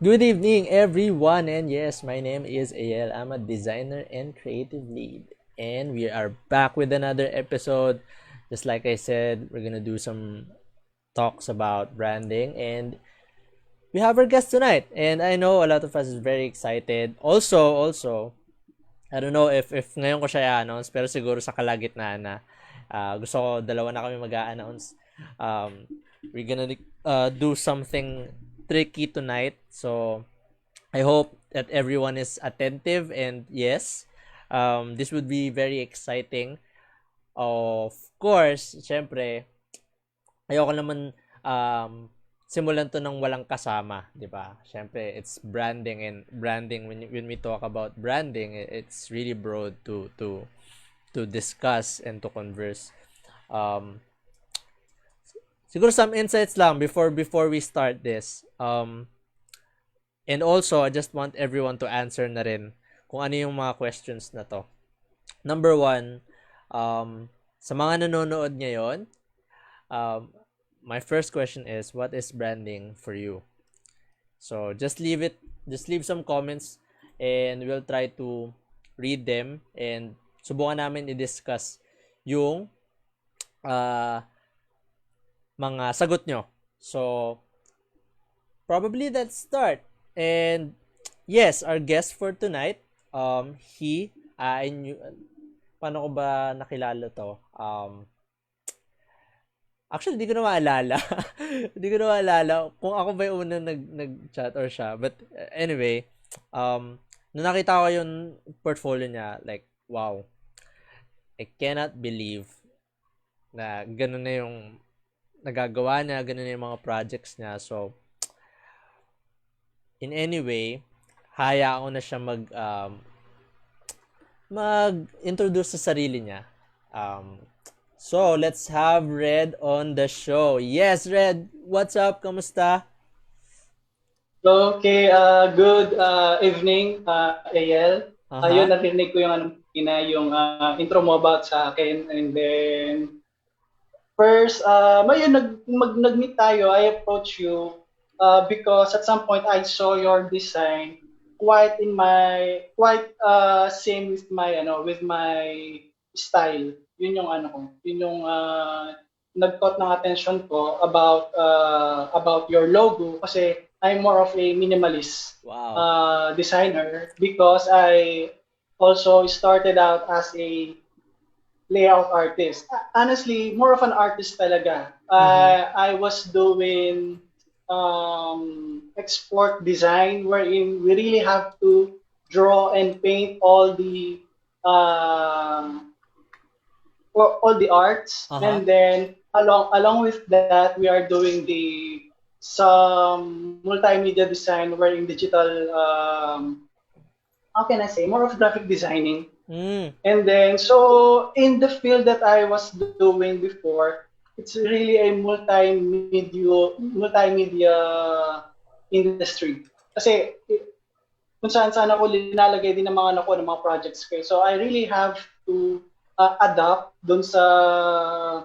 Good evening, everyone, and yes, my name is Eyel. I'm a designer and creative lead, and we are back with another episode. Just like I said, we're gonna do some talks about branding, and we have our guest tonight. And I know a lot of us is very excited. Also, I don't know if ngayon ko siya i-announce, pero siguro sa kalagitnaan na gusto ko dalawa na kami mag-a-announce. Um, we're gonna do something tricky tonight, so I hope that everyone is attentive and yes, this would be very exciting. Of course, syempre, ayoko naman simulan to ng walang kasama, 'di ba? Syempre, it's branding and branding when we talk about branding, it's really broad to discuss and to converse. Um siguro some insights lang before we start this. And also, I just want everyone to answer na rin kung ano yung mga questions na to. Number one, sa mga nanonood ngayon, um, my first question is, what is branding for you? So, just leave some comments and we'll try to read them and subukan namin i-discuss yung uh, mga sagot nyo. So, probably let's start. And yes, our guest for tonight, I knew, paano ko ba nakilala to? Actually, di ko na maalala. Di ko na maalala kung ako ba yung unang nag-chat or siya. But anyway, nung nakita ko yung portfolio niya, like, wow, I cannot believe na ganun na yung nagagawa niya, ganun na yung mga projects niya. So, in any way, haya ko na siya mag-introduce sa sarili niya. So, let's have Red on the show. Yes, Red, what's up? Kamusta? Okay, good evening, AL. Ayun, Aha. narinig ko yung yung intro mo about sa akin. And then, first, ayun, nag-meet tayo. I approached you because at some point I saw your design quite same with with my style. Yun yung ano ko, yun yung nag-caught ng attention ko about your logo kasi I'm more of a minimalist Wow. designer because I also started out as a layout artist. Honestly, more of an artist talaga. Mhm. I was doing export design wherein we really have to draw and paint uh, all the arts, Aha. and then along with that we are doing the some multimedia design wherein digital how can I say, more of graphic designing. Mm. And then, so in the field that I was doing before, it's really a multimedia industry. Kasi kung saan ako linalagay din ng mga anak ko ng mga projects ko. So I really have to adapt dun sa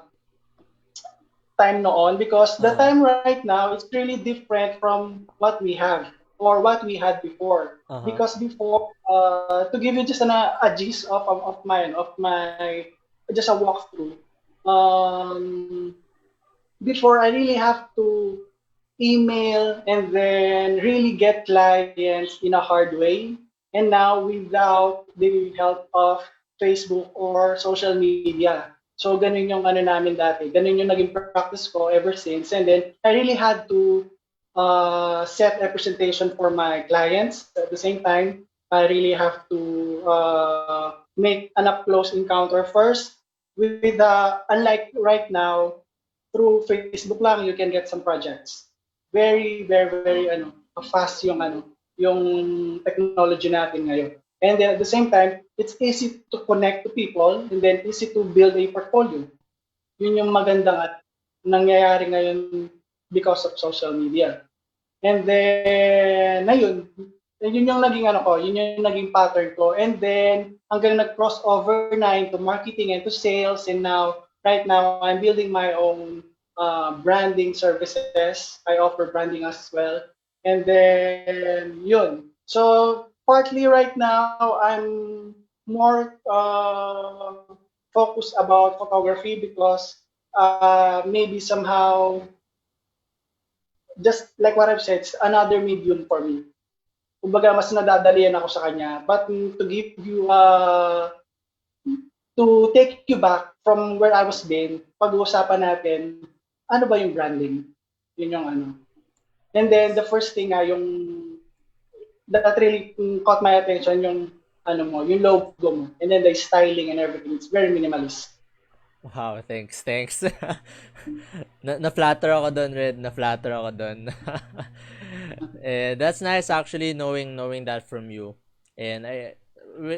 time noon because the Aha. time right now is really different from what we have or what we had before. Aha. Because before, to give you just a gist of my just a walkthrough. Before I really have to email and then really get clients in a hard way. And now without the help of Facebook or social media. So ganun yung ano namin dati. Ganun yung naging practice ko ever since. And then I really had to set a presentation for my clients. At the same time, I really have to make an up close encounter first with unlike right now through Facebook lang you can get some projects. Very fast yung technology natin ngayon. And then at the same time, it's easy to connect to people and then easy to build a portfolio. Yun yung magandang at nangyayari ngayon because of social media. And then, ayun, yun yung naging yun yung naging pattern ko. And then, hanggang nag-cross over na into marketing and to sales. And now, right now, I'm building my own branding services. I offer branding as well. And then, yun. So, partly right now, I'm more focused about photography because maybe somehow, just like what I've said, it's another medium for me. Kumbaga, mas nadadalian ako sa kanya. But to give you, to take you back from where I was been, pag-uusapan natin, ano ba yung branding? Yun yung ano. And then, the Yes. first thing yung that really caught my attention yung ano mo, yung logo mo. And then the styling and everything. It's very minimalist. Wow, thanks, thanks. Na-flatter ako doon, Red. Na-flatter ako doon. That's nice actually knowing that from you. And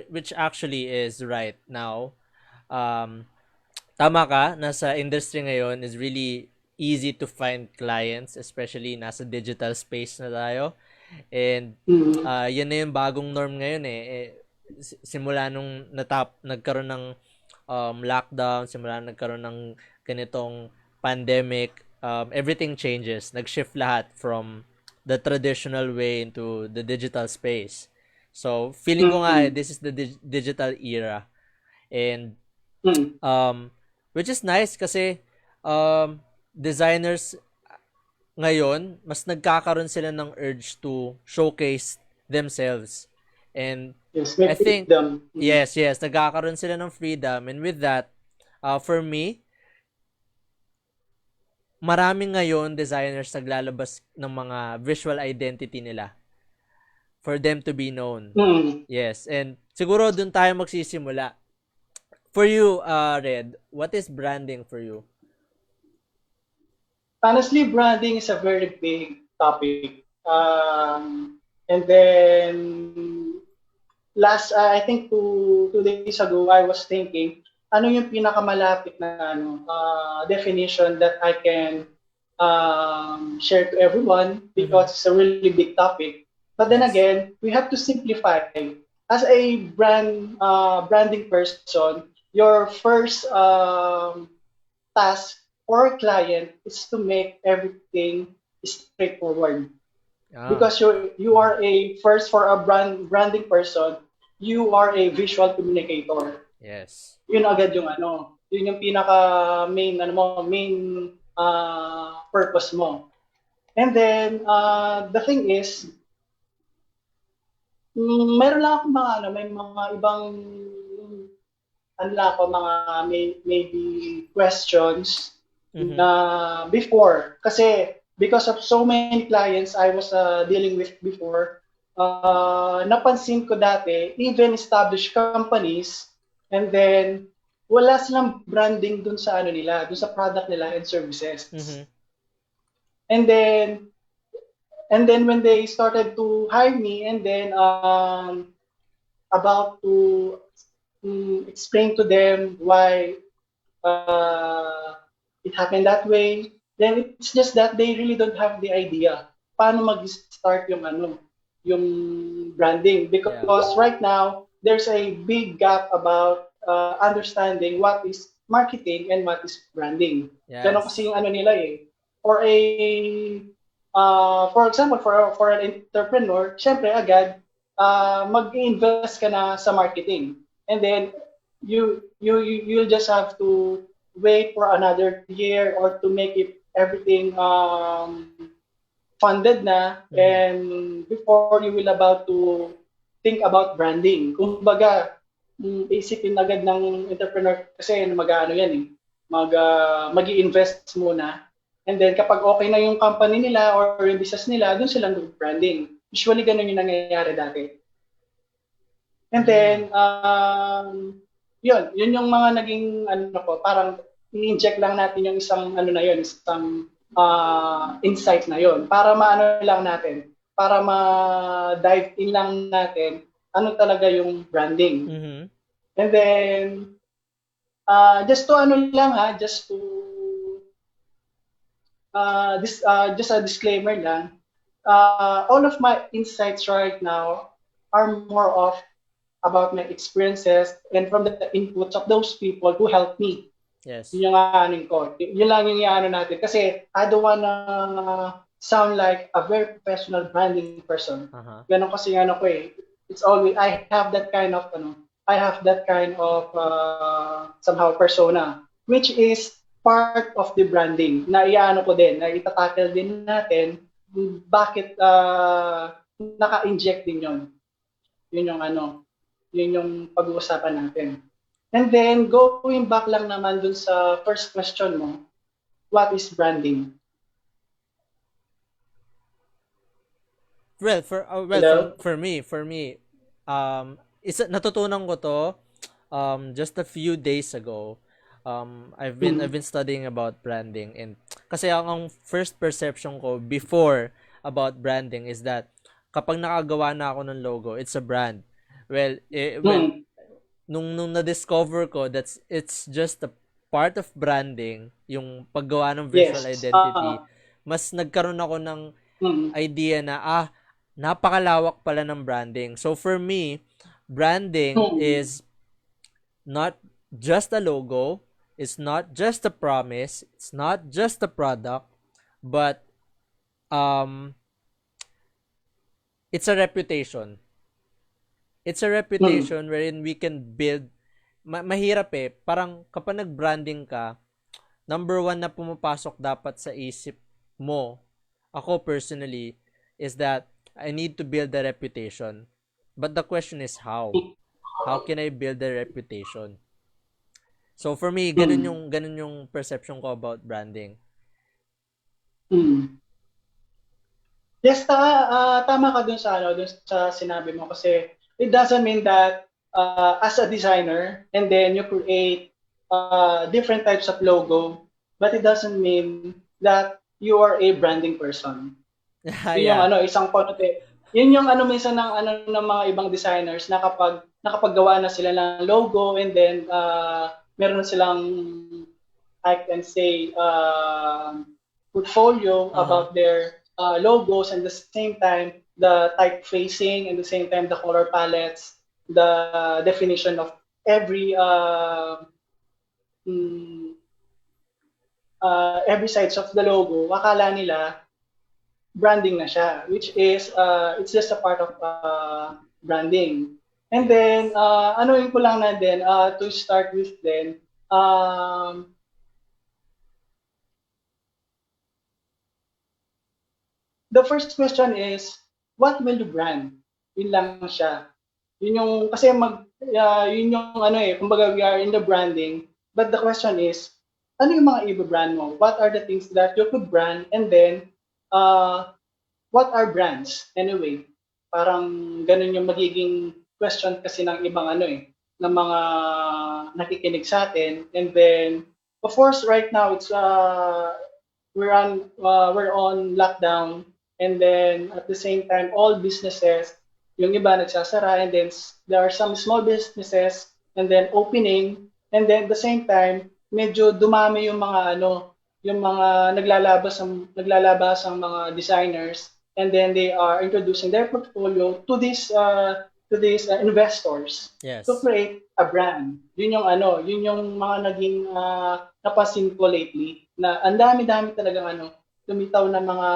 which actually is right now. Um, tama ka, nasa industry ngayon is really easy to find clients, especially nasa digital space na tayo. And Mm. yan na yung bagong norm ngayon eh. Simula nung nagkaroon ng lockdown, simula nagkaroon ng ganitong pandemic, everything changes. Nag-shift lahat from the traditional way into the digital space. So, feeling ko nga Mm. this is the digital era. And Mm. um, which is nice kasi designers ngayon, mas nagkakaroon sila ng urge to showcase themselves. And Yes, may I think, freedom. Mm. yes, nagkakaroon sila ng freedom. And with that, for me, maraming ngayon designers naglalabas ng mga visual identity nila for them to be known. Mm. Yes, and siguro dun tayo magsisimula. For you, Red, what is branding for you? Honestly, branding is a very big topic. And then I think 2 days ago, I was thinking, ano yung pinakamalapit na definition that I can share to everyone Mm-hmm. because it's a really big topic. But then Yes. again, we have to simplify. As a branding person, your first task for a client is to make everything straightforward Ah. because you are a first for a branding person, you are a visual communicator. Yes. Yun agad yung yun yung pinaka main main purpose mo. And then the thing is, meron lang ako mga may mga ibang lang ako mga maybe questions Mm-hmm. na before kasi because of so many clients I was dealing with before, napansin ko dati even established companies and then wala silang branding dun sa nila, dun sa product nila and services. Mm-hmm. And then when they started to hire me and then about to explain to them why uh, it happened that way, then it's just that they really don't have the idea paano mag-start yung branding Yeah. because right now there's a big gap about understanding what is marketing and what is branding. Ganon kasi Yes. yung nila eh. For a for example, for an entrepreneur, syempre agad mag-invest ka na sa marketing. And then you'll just have to wait for another year or to make it everything funded na Mm-hmm. and before you will about to think about branding. Kumbaga, isipin agad ng entrepreneur kasi mag-ano yan eh, mag-i-invest muna. And then kapag okay na yung company nila or yung business nila, doon silang branding. Usually ganun yung nangyayari dati. And Mm. then, yun yung mga naging ko, parang i-inject lang natin yung isang na yun, isang insight na yun para maano lang natin, para ma-dive in lang natin ano talaga yung branding. Mm-hmm. And then just to lang just to just a disclaimer lang. All of my insights right now are more of about my experiences and from the inputs of those people who helped me. Yes. Yun yung ko. Yun lang yung natin. Kasi I don't wanna sound like a very professional branding person. Uh-huh. Ganon kasi ano ko eh. It's always I have that kind of I have that kind of somehow persona, which is part of the branding na iano ko din, na itatackle din natin bakit naka-inject din yon. Yun yung yun yung pag-uusapan natin. And then going back lang naman dun sa first question mo, what is branding? Well, Hello? for me, isa natutunan ko to just a few days ago. I've Mm, been studying about branding, and kasi ang first perception ko before about branding is that kapag nakagawa na ako ng logo, it's a brand. Well, mm, nung na-discover ko that's it's just a part of branding, yung paggawa ng visual yes. identity, mas nagkaroon ako ng Mm, idea na napakalawak pala ng branding. So for me, branding mm, is not just a logo, it's not just a promise, it's not just a product, but um it's a reputation. It's a mm, reputation wherein we can build mahirap eh. Parang kapag nag-branding ka, number one na pumapasok dapat sa isip mo, ako personally, is that I need to build a reputation. But the question is how? How can I build a reputation? So for me, mm, ganun yung perception ko about branding. mm. Yes, tama ka dun sa dun sa sinabi mo kasi it doesn't mean that as a designer and then you create different types of logo, but it doesn't mean that you are a branding person. Yun yung Yeah. isang connotation. Yun yung minsan ng ng mga ibang designers na kapag nakapaggawa na sila ng logo and then meron na silang I can say portfolio Uh-huh. about their logos and the same time the typefacing and the same time the color palettes, the definition of mm, every sides of the logo, akala nila branding na siya, which is it's just a part of branding. And then ano yun ko lang na din to start with then the first question is, what will you brand? Yun lang siya. Yun yung, kasi yun yung kumbaga we are in the branding, but the question is, ano yung mga i-brand mo? What are the things that you could brand? And then, uh, what are brands? Anyway, parang ganun yung magiging question kasi ng ibang ng mga nakikinig sa atin. And then, of course, right now, we're on lockdown, and then at the same time all businesses, yung iba nagsasara, and then there are some small businesses and then opening, and then at the same time medyo dumami yung mga yung mga naglalabas ang mga designers, and then they are introducing their portfolio to these investors to Yes. create a brand. Yun yung yun yung mga naging napansin ko lately na ang dami-dami talagang lumitaw na mga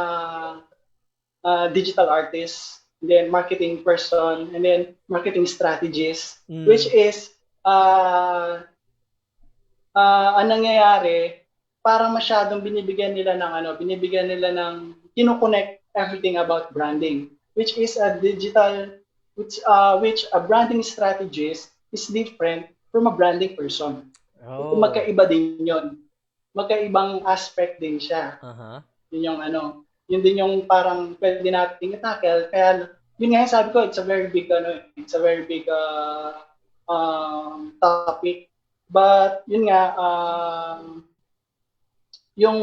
digital artists, and then marketing person, and then marketing strategist, which Mm. is ang nangyayari, parang masyadong binibigyan nila ng kinoconnect everything about branding, which is a digital, which a branding strategist is different from a branding person. Oh. Magkaiba din yon. Magkaibang aspect din siya. Uh-huh. Yun yung yun din yung parang pwede nating i-tackle. Kaya, yun nga yung sabi ko, it's a very big, it's a very big topic. But, yun nga, yung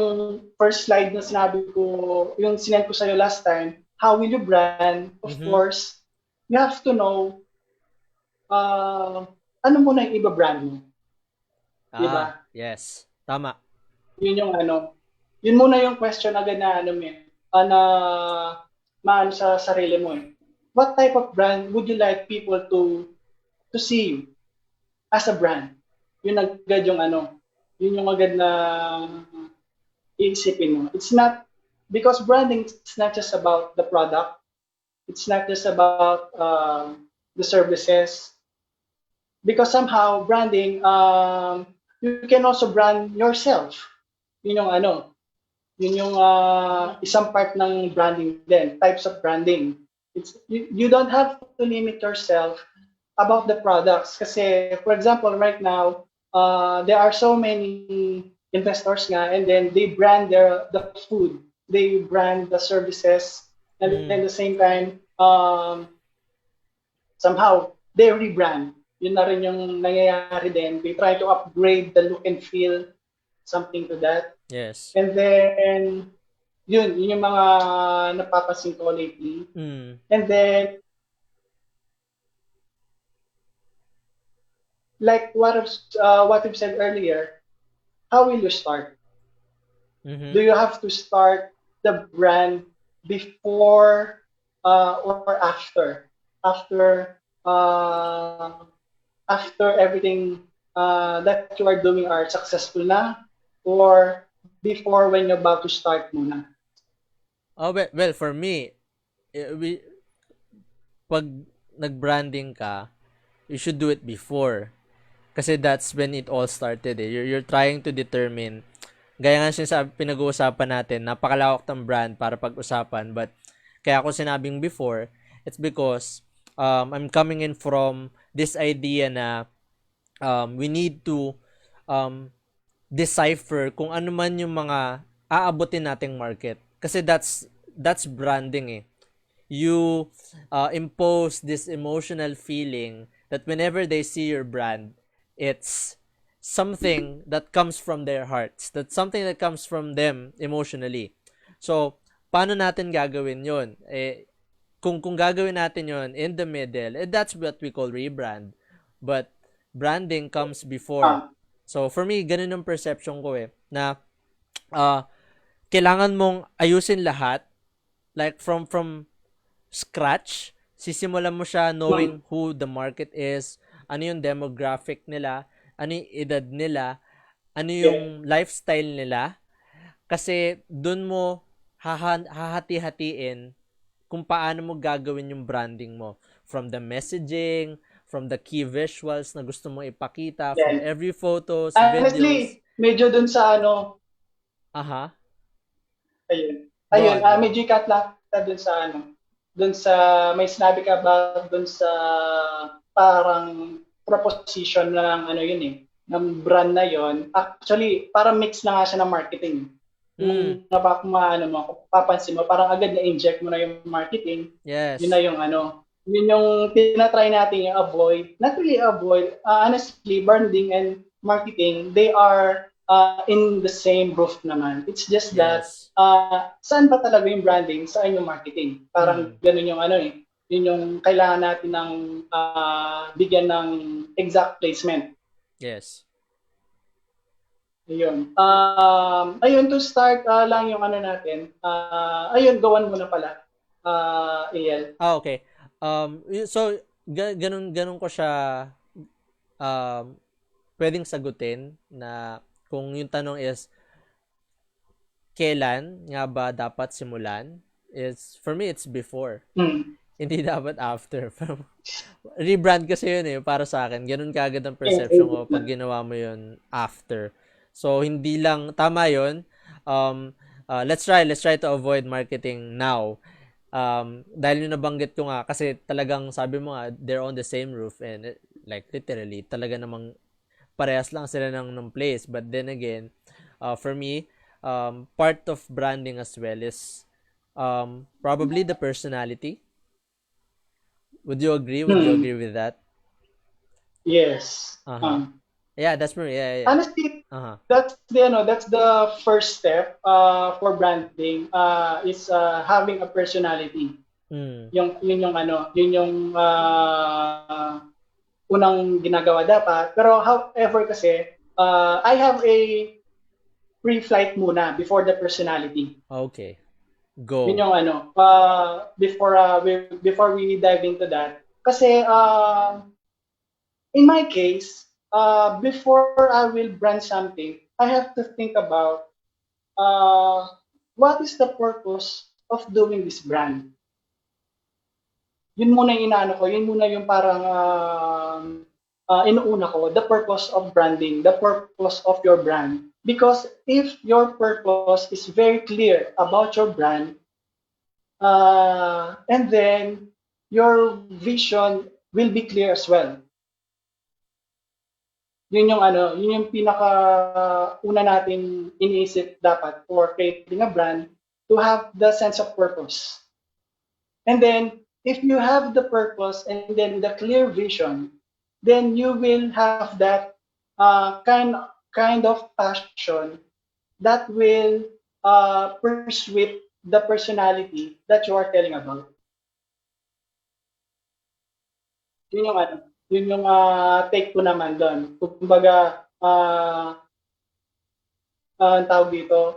first slide na sinabi ko, yung sinend ko sa'yo last time, how will you brand? Of Mhm. course, you have to know ano muna yung iba-brand mo. Di ba? Yes. Tama. Yun yung yun muna yung question agad na na maano sa sarili mo eh. What type of brand would you like people to see you as a brand? Yun agad yung yun yung agad na iisipin mo. It's not because branding is not just about the product, it's not just about the services, because somehow branding, you can also brand yourself. Yun yung ano, yun yung isang part ng branding din, types of branding. You don't have to limit yourself about the products kasi for example right now there are so many investors nga, and then they brand the food, they brand the services, and then at Mm. the same time somehow they rebrand. Yun na rin yung nangyayari din. They try to upgrade the look and feel, something to that. Yes. And then, yun yung mga napapansin ko lately. Mm. And then, like what we've said earlier, how will you start? Mm-hmm. Do you have to start the brand before or after? After after everything that you are doing are successful na, or before when you're about to start muna? Oh, well, for me, pag nag-branding ka, you should do it before. Kasi that's when it all started eh. You're trying to determine, gaya nga sinasabi, pinag-uusapan natin, napakalawak ng brand para pag-usapan. But, kaya ako sinabing before, it's because I'm coming in from this idea na we need to um, decipher kung ano man yung mga aabutin nating market. Kasi that's branding eh. You impose this emotional feeling that whenever they see your brand, it's something that comes from their hearts. That's something that comes from them emotionally. So, paano natin gagawin yon? Kung gagawin natin yon in the middle, that's what we call rebrand. But branding comes before. Ah, So, for me, ganun yung perception ko eh, na uh, kailangan mong ayusin lahat, like from scratch. Sisimulan mo siya mm, knowing who the market is, ano yung demographic nila, ano yung edad nila, ano yeah. yung lifestyle nila. Kasi dun mo hahati-hatiin kung paano mo gagawin yung branding mo. From the messaging, from the key visuals na gusto mong ipakita, from Yan. every photos, videos. Honestly, medyo dun sa ano, Aha, ayun. go Ayun, on, go on. medyo cut lang kita dun sa ano, dun sa, may sinabi ka ba dun sa parang proposition ng ano yun eh, ng brand na yon. Actually, parang mix na nga siya ng marketing. Mm, Kung maano mo, kung papansin mo, parang agad na-inject mo na yung marketing, yun na yes, yung ano, yun yung tinatry natin yung avoid, not really avoid, honestly, branding and marketing, they are in the same roof naman. It's just that, yes. saan ba talaga yung branding, saan yung marketing? Parang Mm, ganun yung ano eh, yun yung kailangan natin ng bigyan ng exact placement. yes. Ayun. Ayun, to start lang yung ano natin. Ayun, gawan mo na pala. AL. Okay. So, ganun ko siya um, pwedeng sagutin na kung yung tanong is, kailan nga ba dapat simulan? Is, for me, it's before. Hmm. Hindi dapat after. Rebrand kasi yun eh, para sa akin. Ganun kaagad ang Eh, perception ko pag ginawa mo yun after. So, hindi lang, tama yun. Um, let's try to avoid marketing now. Dahil yung nabanggit ko nga, kasi talagang sabi mo nga, they're on the same roof and like literally, talaga namang parehas lang sila ng place. But then again, for me, part of branding as well is probably the personality. Would you agree? Would you hmm. agree with that? Yes. Uh-huh. Yeah, that's me. Yeah, yeah. Honestly, Uh-huh. that's the first step for branding is having a personality. Mm. Yun yung ano, yun yung unang ginagawa dapat. Pero however kasi, I have a pre-flight muna before the personality. Okay. Yun Go. yung ano, before we dive into that. Kasi in my case, before I will brand something, I have to think about uh, what is the purpose of doing this brand? Yun muna yung inaano ko, yun muna yung parang inuuna ko, the purpose of branding, the purpose of your brand. Because if your purpose is very clear about your brand, and then your vision will be clear as well. Yun yung ano, yun yung pinaka una natin iniisip dapat for creating a brand to have the sense of purpose. And then if you have the purpose and then the clear vision, then you will have that kind of passion that will persuade the personality that you are telling about. Yun yung ano, yun yung take ko naman doon. Kumbaga, ang tawag dito,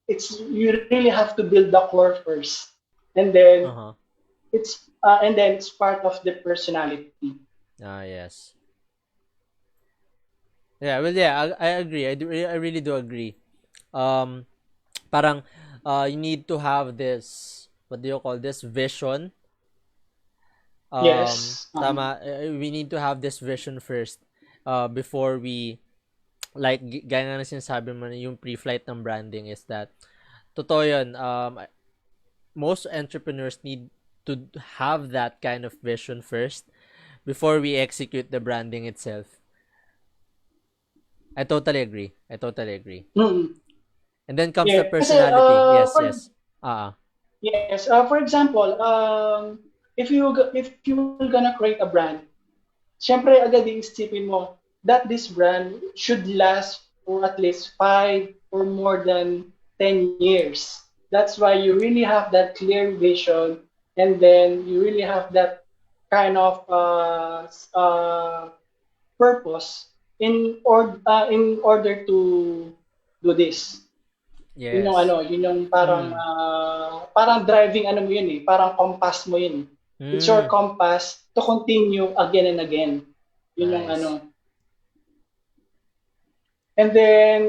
it's you really have to build the core first, and then Uh-huh. it's part of the personality. Ah, yes. Yeah, well, yeah, I agree. I really do agree. Um, parang, you need to have this, what do you call this, vision. Yes. Tama, we need to have this vision first, before we, like, gaya nga na sinasabi mo, yung pre-flight ng branding is that, totoo yun, most entrepreneurs need to have that kind of vision first before we execute the branding itself. I totally agree. I totally agree. Mm. And then comes the Yeah. Kasi, personality. Yes, yes. Ah, yes. For example, if you were gonna create a brand, syempre agad iisipin mo that this brand should last for at least 5 or more than 10 years. That's why you really have that clear vision, and then you really have that kind of purpose in order to do this. Yun yung yes. ano, yun yung parang Mm. parang driving ano mo yun eh, parang compass mo yun. It's your Mm. compass to continue again and again. Yun yung ano. Nice. And then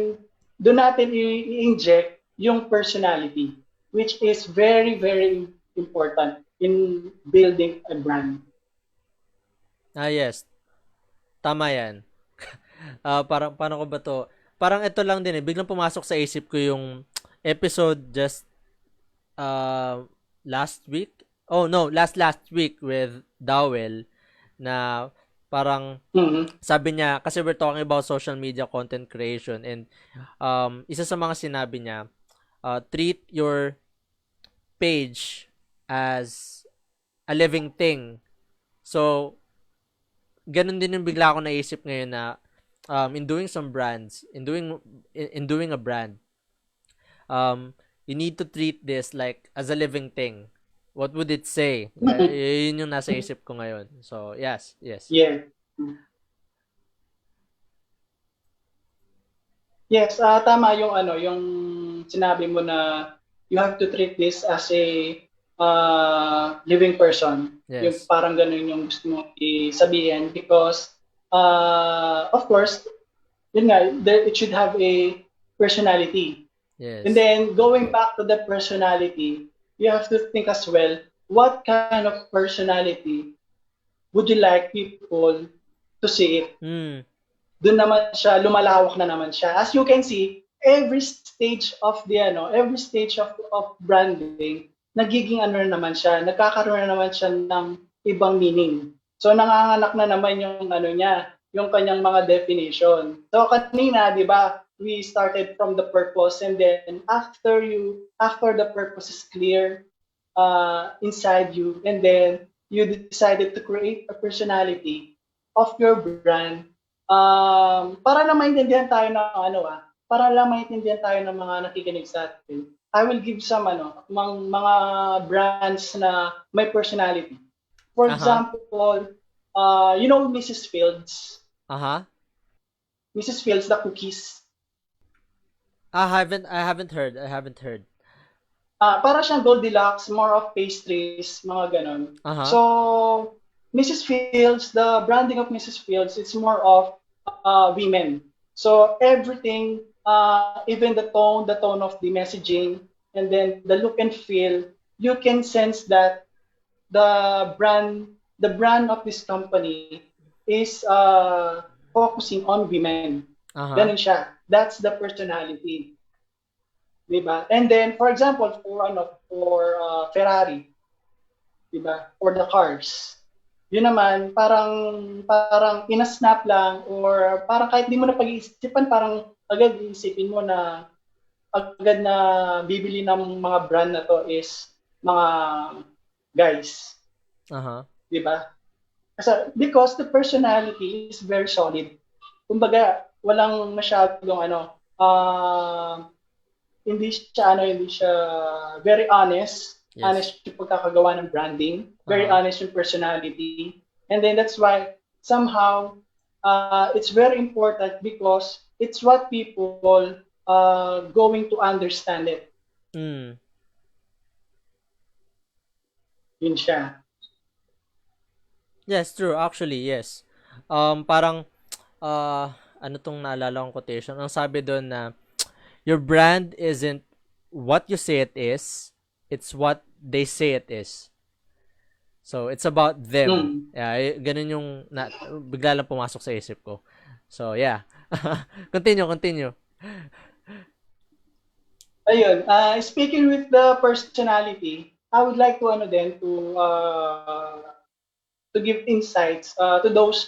doon natin i-inject yung personality, which is very very important in building a brand. Ah, yes. Tama yan. Parang, paano ko ba to? Parang ito lang din eh. Biglang pumasok sa isip ko yung episode just uh, last week. Oh no, last week with Dowell na parang Mhm. sabi niya, kasi we're talking about social media content creation, and isa sa mga sinabi niya, treat your page as a living thing. So, ganun din yung bigla ako naisip ngayon na, in doing some brands, in doing a brand, you need to treat this like as a living thing. What would it say? Yun yung nasa isip ko ngayon. So, yes, yes. Yeah. Yes, tama yung ano, yung sinabi mo na you have to treat this as a living person. Yung Yes. parang ganun yung gusto mo isabihin because of course, yun nga, it should have a personality. And Yes. then going back to the personality, you have to think as well, what kind of personality would you like people to see it? Hmm. Doon naman siya, lumalawak na naman siya. As you can see, every stage of branding, nagiging ano na naman siya, nagkakaroon na naman siya ng ibang meaning. So nanganganak na naman yung ano niya, yung kanyang mga definition. So kanina, 'di ba, we started from the purpose, and then after the purpose is clear inside you, and then you decided to create a personality of your brand, para lang maintindihan tayo ng ano para lang maintindihan tayo ng mga nakikinig sa atin. I will give some mga brands na may personality. For Aha. example, you know Mrs. Fields. Aha. Mrs. Fields, the cookies. I haven't heard. I haven't heard. Para siyang Goldilocks, more of pastries, mga ganon. Aha. So, Mrs. Fields, the branding of Mrs. Fields, it's more of women. So everything, even the tone of the messaging, and then the look and feel, you can sense that the brand of this company is focusing on women. Uh-huh. Ganun siya. That's the personality, 'di ba? And then for example, for Ferrari, 'di ba? For the cars. Yun naman parang ina-snap lang, or parang kahit di mo na pag-iisipan, parang agad iisipin mo na agad na bibili ng mga brand na to is mga guys, Uh-huh. 'di ba? Kasi because the personality is very solid. Kumbaga, walang masyadong hindi siya very honest. Yes. Honest yung pagkakagawa ng branding. Very Uh-huh. honest yung personality. And then that's why somehow it's very important because it's what people going to understand it. Mm. Yun siya. Yes, true. Actually, yes. Parang, ano tong naalala kong quotation? Ang sabi doon na, your brand isn't what you say it is, it's what they say it is. So, it's about them. Mm. Yeah, ganun yung bigla lang pumasok sa isip ko. So, yeah. Continue, continue. Ayun, speaking with the personality, I would like to to give insights to those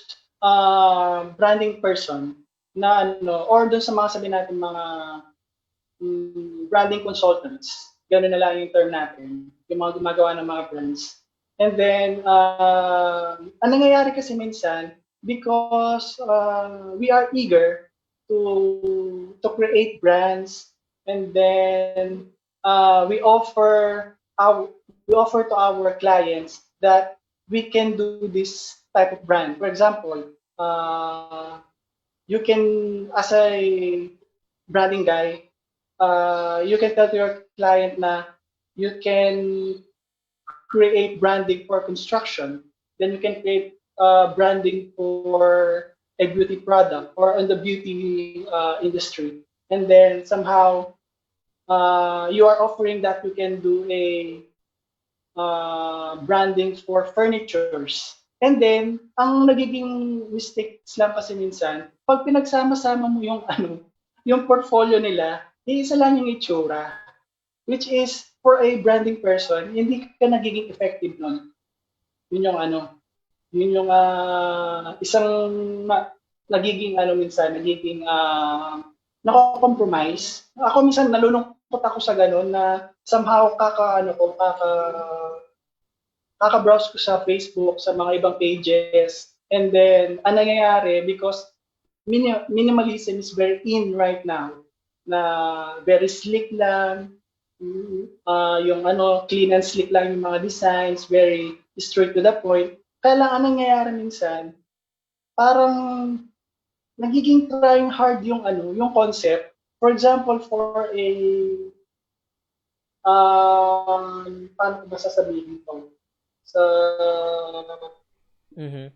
branding person na or doon sa mga sabi natin mga branding consultants. Ganun na lang yung term natin, yung mga gumagawa ng mga brands. And then, ang nangyayari kasi minsan, because we are eager to create brands, and then we offer to our clients that we can do this type of brand. For example, you can, as a branding guy, you can tell to your client na you can create branding for construction, then you can create branding for a beauty product or in the beauty industry. And then somehow you are offering that you can do a branding for furnitures. And then, ang nagiging mistakes lang kasi minsan, pag pinagsama-sama mo yung yung portfolio nila, iisa lang yung itsura. Which is, for a branding person, hindi ka nagiging effective nun. Yun yung yun yung isang nagiging minsan, nagiging nako-compromise. Ako minsan nalulungkot ako sa ganun na somehow kaka-browse ko sa Facebook, sa mga ibang pages, and then ang nangyayari, because minimalism is very in right now, na very slick lang, yung clean and slick lang yung mga designs, very straight to the point. Kaya lang ang nangyayari minsan, parang nagiging trying hard yung yung concept. For example, for a paano ko ba sasabihin to? Sa Mm-hmm.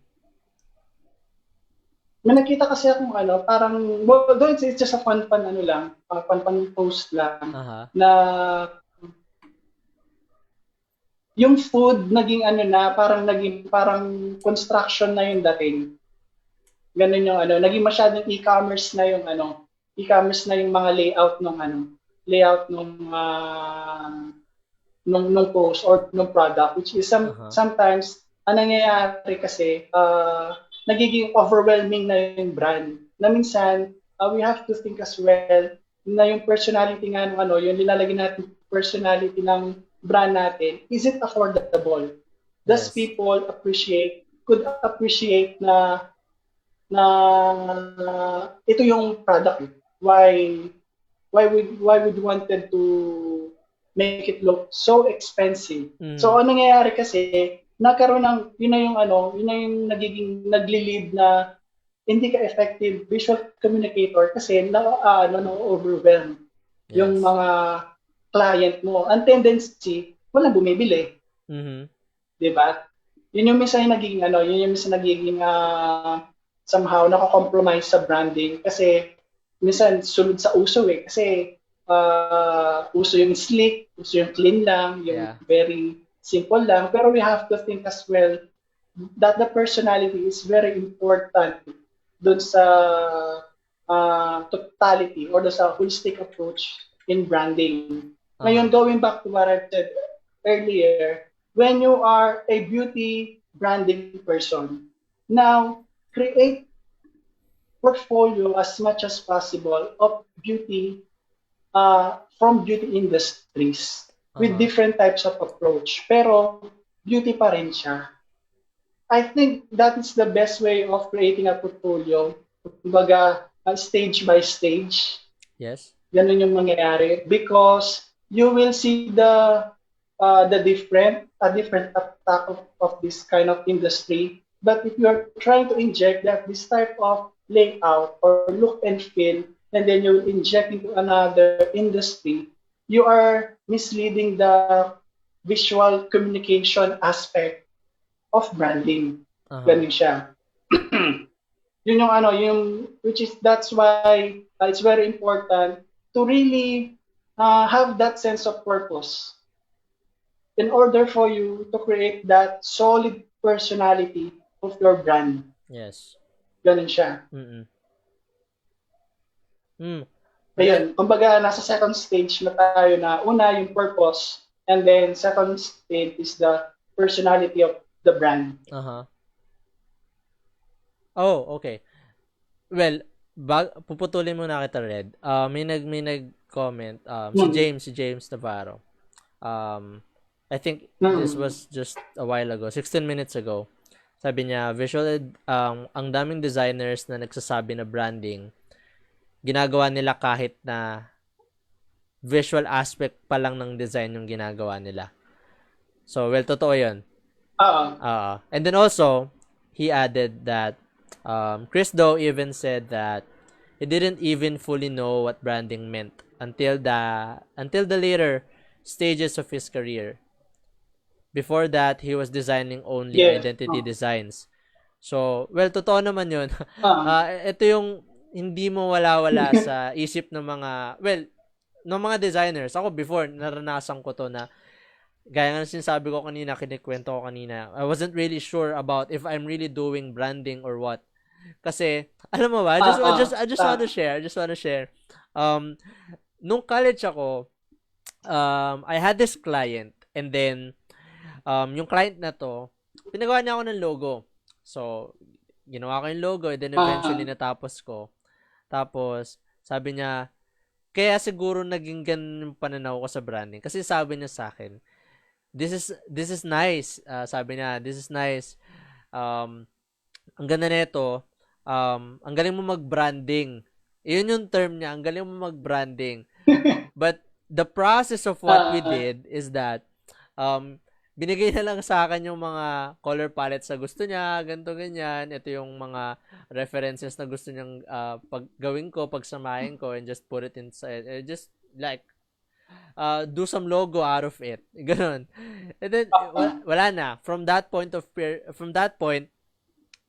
may nakita kasi akong parang, well, though it's just a fun lang, fun post lang, Uh-huh. na yung food naging naging parang construction na yung dating. Ganun yung naging masyadong e-commerce na yung mga layout nung post or nung product, which is Uh-huh. sometimes ang nangyayari kasi nagiging overwhelming na yung brand. Na minsan we have to think as well na yung personality nga yung nilalagay natin personality ng brand natin, is it affordable? Does Yes. people could appreciate na ito yung product? Why would you wanted to make it look so expensive? Mm. So, ano nangyayari kasi, nagkaroon ng, yun na yung nagiging nagli-lead na hindi ka effective visual communicator kasi na-overwhelm yung Yes. mga client mo. Ang tendency, walang bumibili. Mm-hmm. Di ba? Yun yung minsan nagiging somehow nako-compromise sa branding kasi minsan sunod sa uso kasi uso yung slick, uso yung clean lang, yung Yeah. very simple lang. Pero we have to think as well that the personality is very important dun sa totality or sa holistic approach in branding. Ngayon, Uh-huh. going back to what I said earlier, when you are a beauty branding person, now create portfolio as much as possible of beauty from beauty industries with Uh-huh. different types of approach. Pero beauty pa rin siya. I think that is the best way of creating a portfolio. Kumbaga, stage by stage. Yes. Ganun yung mangyayari because you will see the different attack of this kind of industry. But if you're trying to inject that this type of layout or look and feel, and then you inject into another industry, you are misleading the visual communication aspect of branding. Uh-huh. Ganun siya. Yun yung ano, yung which is that's why it's very important to really have that sense of purpose in order for you to create that solid personality of your brand. Yes. Ganun siya. Mm-mm. Mm. Ayun, Maganda. kumbaga nasa second stage na tayo na una yung purpose and then second stage is the personality of the brand. Uh-huh. Oh, okay. Well, puputulin muna kita, Red. May nag-comment, Hmm. Si James Navarro. I think this Hmm. was just a while ago, 16 minutes ago. Sabi niya, ang daming designers na nagsasabi na branding, ginagawa nila kahit na visual aspect pa lang ng design yung ginagawa nila. So, well, totoo yun. Ah, And then also, he added that Chris Doe even said that he didn't even fully know what branding meant until the later stages of his career. Before that, he was designing only yes. identity designs. So, well, totoo naman yun. Ah, Ito yung hindi mo wala-wala sa isip ng mga, well, ng mga designers. Ako before, naranasan ko to na gaya nga ng sinasabi ko kanina, kinikwento ko kanina, I wasn't really sure about if I'm really doing branding or what. Kasi, alam mo ba, I just want to share. Um, nung college ako, I had this client and then, yung client na to, pinagawa niya ako ng logo. So, ginawa ko yung logo and then eventually ah, natapos ko. Tapos, sabi niya, kaya siguro naging ganun yung pananaw ko sa branding. Kasi sabi niya sa akin, this is nice. Sabi niya, this is nice. Um, ang ganda nito, ang galing mo mag-branding. Iyon yung term niya, ang galing mo mag-branding. But the process of what we ah, did is that um, binigay na lang sa akin yung mga color palettes na gusto niya, ganto ganyan. Ito yung mga references na gusto niyang paggawin ko, pagsamahin ko, and just put it inside. Just like do some logo out of it. Ganon. And then ah, wala na. From that point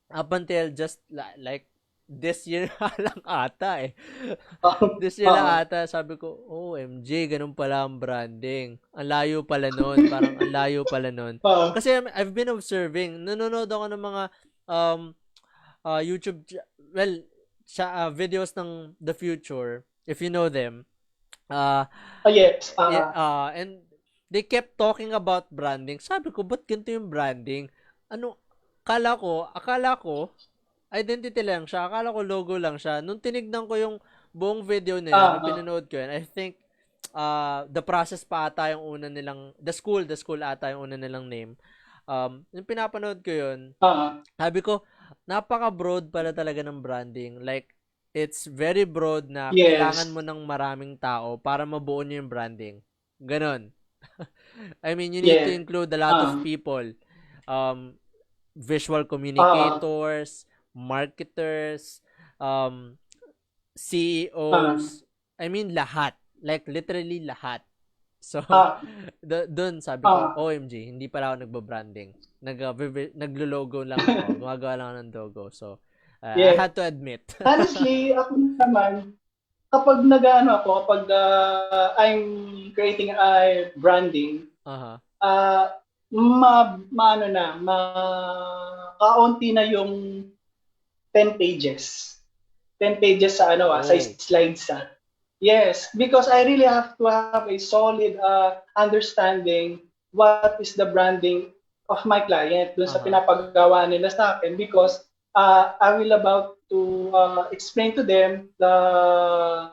up until just like this year lang ata eh. ah, This year lang ah, ata, sabi ko, OMG, ganun pala ang branding. Ang layo pala nun. Parang ang layo pala nun. ah, Kasi I've been observing, nanonood ako ng mga um, YouTube, well, videos ng The Future, if you know them. Uh, yes, and they kept talking about branding. Sabi ko, ba't ganito yung branding? Ano, akala ko, identity lang siya. Akala ko logo lang siya. Nung tinignan ko yung buong video nila, nung ah, pinanood ko yun, I think the process pa ata yung una nilang, the school ata yung una nilang name. Yung pinapanood ko yun, ah, sabi ko, napaka-broad pala talaga ng branding. Like, it's very broad na kailangan yes, mo ng maraming tao para mabuo niyo yung branding. Ganon. I mean, you need to yeah, include a lot of ah, people. Um, Visual ah, communicators, marketers, um, ah, CEOs. I mean, lahat. Like, literally lahat. So, ah, dun sabi ko, ah, OMG, hindi pala ako nagba-branding. Naglo-logo lang ako. Gumagawa lang ako ng logo. So, I yeah. had to admit. Honestly, ako naman, kapag nag-ano ako, kapag I'm creating a branding, Uh-huh. ah maano na, kaunti na yung 10 pages. 10 pages sa ano sa Oh. slides Yes, because I really have to have a solid understanding what is the branding of my client dun sa Uh-huh. pinapagawa nila sa akin because I will about to explain to them the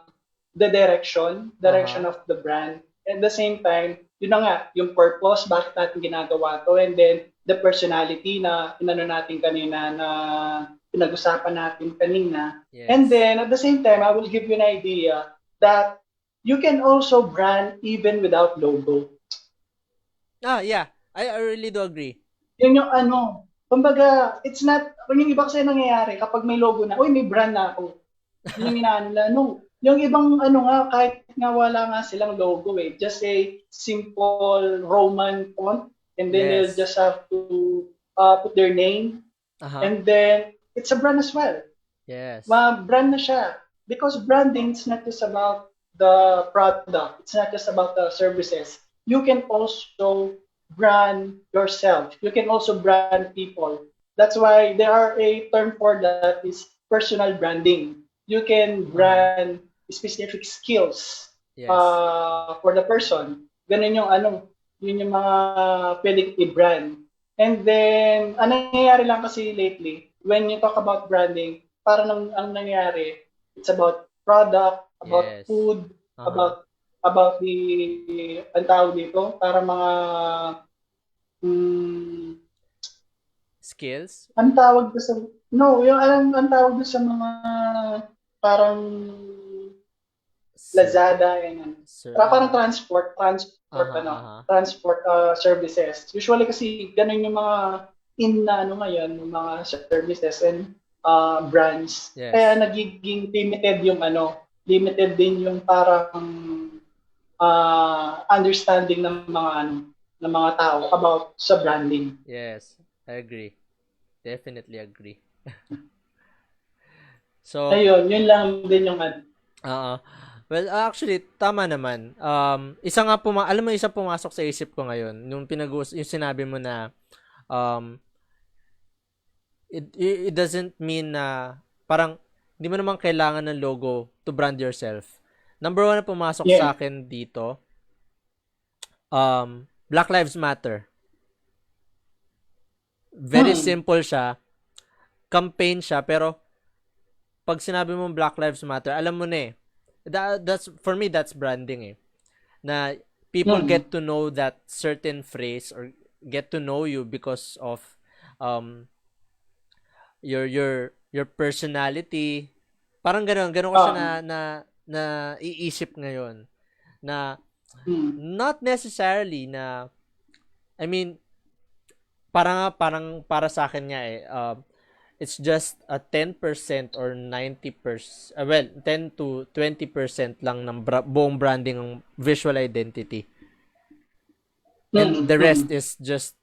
direction Uh-huh. of the brand. At the same time, yun na nga, yung purpose, bakit natin ginagawa to, and then the personality na inano natin kanina, na pinag-usapan natin kanina. And Yes. then, at the same time, I will give you an idea that you can also brand even without logo. Yeah. I really do agree. Yun yung ano, kumbaga, it's not, kung yung iba kasi nangyayari, kapag may logo na, uy, may brand na ako. Yun yung inaano nila. No, yung ibang ano nga, kahit nga wala nga silang logo just a simple Roman font, and then they'll Yes. just have to put their name, Uh-huh. and then it's a brand as well. Yes. Brand na siya. Because branding is not just about the product. It's not just about the services. You can also brand yourself. You can also brand people. That's why there are a term for that is personal branding. You can Uh-huh. brand specific skills Yes. for the person. Ganun yung ano, yun yung mga pwedeng i-brand. And then, ang nangyayari lang kasi lately, when you talk about branding, parang ang nangyayari, it's about product, about Yes. food, Uh-huh. about the, ang tawag dito, para mga, hmm, Skills. ang tawag doon sa, no, yung alam, ang tawag doon sa mga, parang Sir. Lazada, and ano. Sir. Parang transport, Uh-huh. ano, Uh-huh. transport services. Usually kasi ganun yung mga in na ano ngayon, yung mga services and brands. Kaya Yes. nagiging limited yung ano, limited din yung parang understanding ng mga ano, ng mga tao about sa branding. Yes. I agree. Definitely agree. So, Ayun, yun lang din yung ano. uh, well, actually, tama naman. Isa nga alam mo, isa pumasok sa isip ko ngayon, nung yung sinabi mo na, um, it doesn't mean na, parang, hindi mo naman kailangan ng logo to brand yourself. Number one na pumasok sa Yeah. akin dito, Black Lives Matter. Very Hmm. simple siya, campaign siya, pero, pag sinabi mo Black Lives Matter, alam mo na eh. That's, for me, that's branding eh. Na people Hmm. get to know that certain phrase, or get to know you because of um your personality. Parang ganun ko siya na Ah. na iisip ngayon, na Hmm. not necessarily na, I mean, parang para sa akin nga eh, it's just a 10% or 90%, well, 10 to 20% lang ng buong branding ng visual identity. And Hmm. the Hmm. rest is just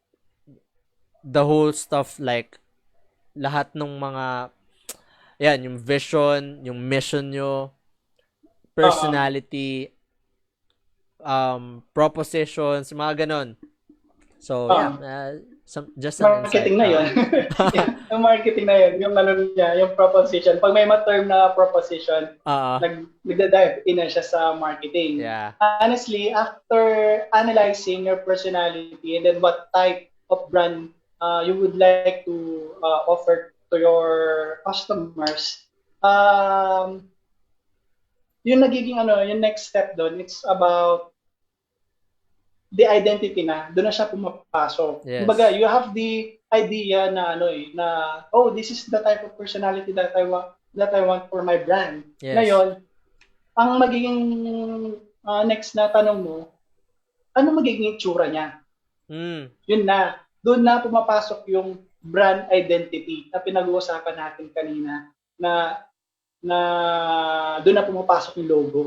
the whole stuff, like lahat ng mga, yan, yung vision, yung mission nyo, Ah. personality, propositions, mga ganon. So, yeah, Ah. just an insight. Marketing na yun. Yung marketing na yun, yung ano niya, yung proposition. Pag may ma-term na proposition, nagda-dive in na siya sa marketing. Yeah. Honestly, after analyzing your personality and then what type of brand you would like to offer to your customers, yung nagiging ano, yung next step doon, it's about the identity na, doon na siya pumapasok. Kumbaga, Yes. you have the idea na ano na oh, this is the type of personality that I want for my brand. Yes. Ngayon, ang magiging next na tanong mo, ano magiging itsura niya? Mm. Yun na. Doon na pumapasok yung brand identity na pinag-uusapan natin kanina na na doon na pumapasok yung logo.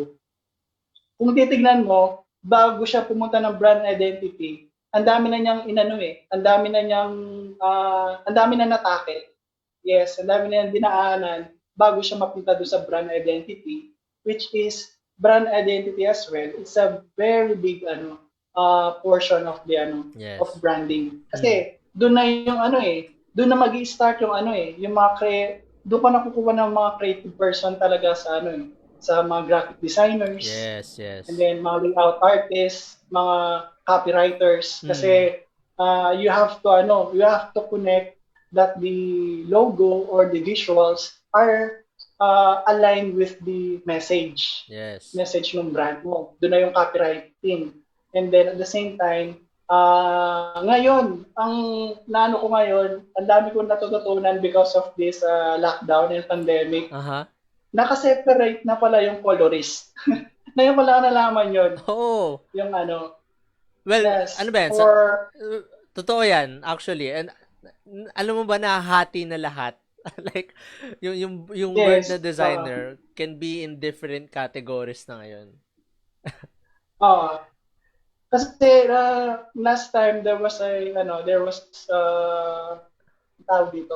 Kung titignan mo, bago siya pumunta ng brand identity, ang dami na niyang inano ang dami na niyang ang dami na natake. Yes, ang dami na niyang dinaanan bago siya mapunta doon sa brand identity. which is brand identity as well. It's a very big portion of the of Yes. branding. Mm. Kasi doon na yung doon na magi-start yung yung mga doon ka nakukuha ng mga creative person talaga sa sa mga graphic designers, Yes, and yes. then mga layout artists, mga copywriters, Mm. kasi you have to connect that the logo or the visuals are aligned with the Yes. message ng brand mo. Doon na yung copywriting. And then at the same time, ngayon, ang naano ko ngayon, ang dami kong natututunan because of this lockdown and pandemic, Aha. nakaseparate na pala yung colorist. Ngayon ko lang nalaman yun. Oo. Yung Well, ano yes, ba yan? for, Totoo yan, actually. And alam mo ba nahahati na lahat? Like, yung word na yes, designer can be in different categories na ngayon. uh, kasi last time there was tawag dito,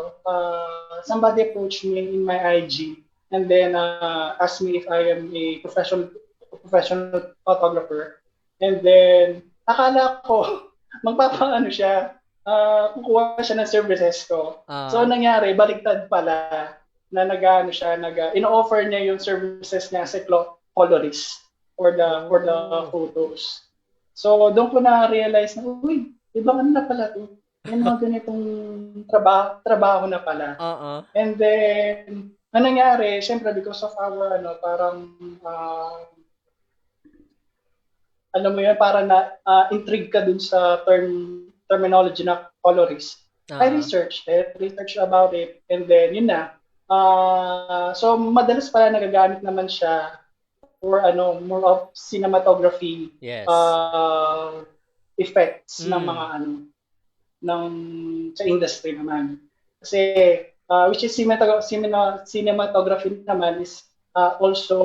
somebody approached me in my IG and then asked me if I am a professional photographer. And then akala ko magpapaano siya, kukuha siya ng services ko. So Ah, nangyari, baliktad pala na nag-ano siya, ino-offer niya yung services niya as a colorist for the oh. photos. So doon ko na-realize na, uy, ibang ano na pala to. May mga ganitong trabaho na pala. Oo. And then, ang nangyari, syempre because of our, parang, alam mo yun, para na intrigue ka dun sa terminology na colorist. Ah. I researched about it, and then, yun na. So, madalas pala nagagamit naman siya for, more of cinematography Yes. uh, effects ng mga, Mm. ng sa industry naman. Kasi which is cinematography naman is also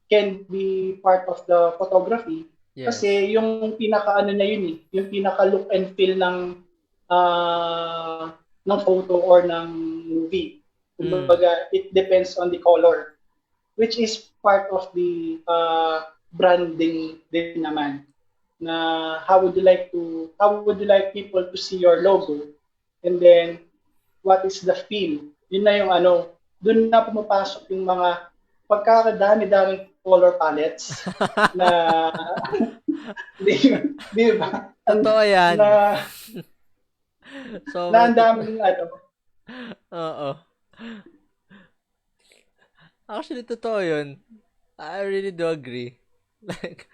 can be part of the photography, Yes. kasi yung pinaka na yun yung pinaka look and feel ng photo or ng movie. Mm. Kumbaga, it depends on the color, which is part of the branding din naman, na how would you like people to see your logo, and then what is the feel. Yun na yung doon na pumapasok yung mga pagkakadami-daming color palettes na di, di ba? Totoo Na yan. na Sobrang ang totoo. daming Oo. Actually, totoo yun. I really do agree. Like,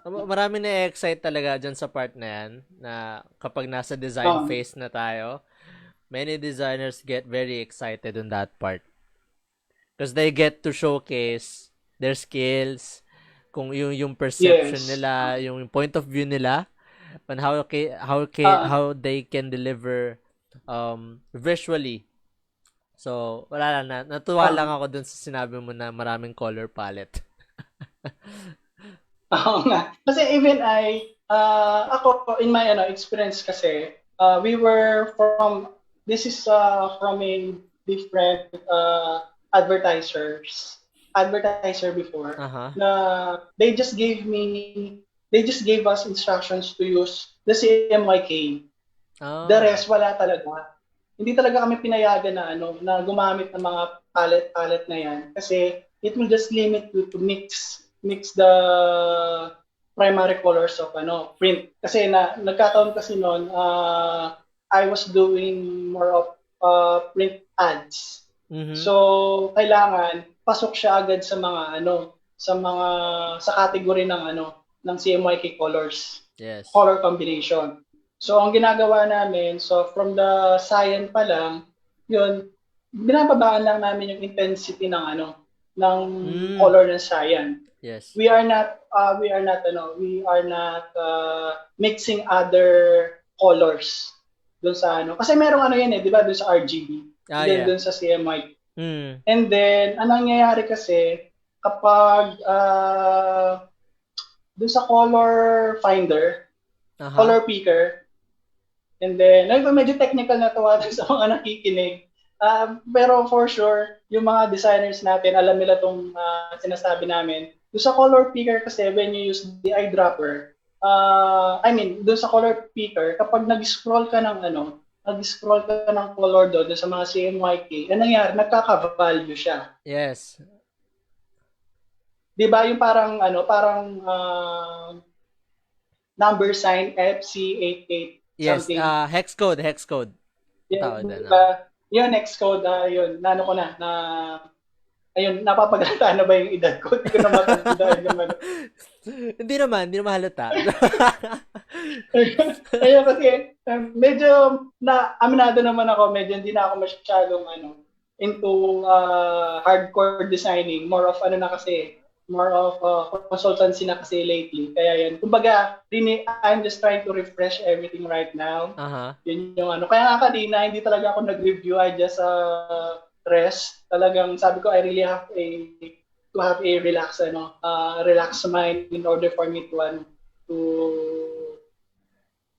marami na-excite talaga dyan sa part na yan, na kapag nasa design um, phase na tayo, many designers get very excited on that part. Because they get to showcase their skills, kung yung perception yes. nila, yung point of view nila, on Uh, how they can deliver visually. So, wala lang na. Natuwa lang um, ako dun sa sinabi mo na maraming color palette. Oo nga. Kasi even ako in my experience kasi, we were this is from a different advertiser before, Aha. na they just gave us instructions to use the CMYK. The Oh. rest wala talaga. Hindi talaga kami pinayagan na na gumamit ng mga palette na yan, kasi it will just limit you to mix the primary colors of print. Kasi nagkataon kasi noon, I was doing more of print ads. Mhm. So kailangan pasok siya agad sa mga sa category ng ng CMYK Yes. color combination. So ang ginagawa namin, so from the cyan pa lang, yun, binababaan lang namin yung intensity ng ng Mm. color ng cyan. Yes. We are not mixing other colors doon sa kasi merong yan 'di ba, doon sa RGB, Ah, then yeah. doon sa CMYK. Mm. And then anong nangyayari kasi kapag doon sa Aha. color picker, and then medyo technical na to sa mga nakikinig. Pero for sure, yung mga designers natin, alam nila itong sinasabi namin. Doon sa color picker kasi, when you use the eyedropper, doon sa color picker, kapag nag-scroll ka ng nag-scroll ka ng color doon sa mga CMYK, ano nangyari? Nagkaka-value siya. Yes. 'Di ba yung parang number sign FC88 Yes, something. hex code. Tawag Yun, doon. diba? Yun, next code, yun, naano ko na ayun, napapagalata na ba yung edad ko? Hindi ko na matandaan yung ano. Hindi naman halata. Ayun kasi, medyo, aminado naman ako, medyo hindi na ako masyadong, into hardcore designing. More of, more of consultancy na kasi lately. Kaya yun, kumbaga, I'm just trying to refresh everything right now. Uh-huh. Yun yung Kaya nga kanina, hindi talaga ako nag-review. I just rest. Talagang sabi ko, I really have to have a relaxed mind in order for me to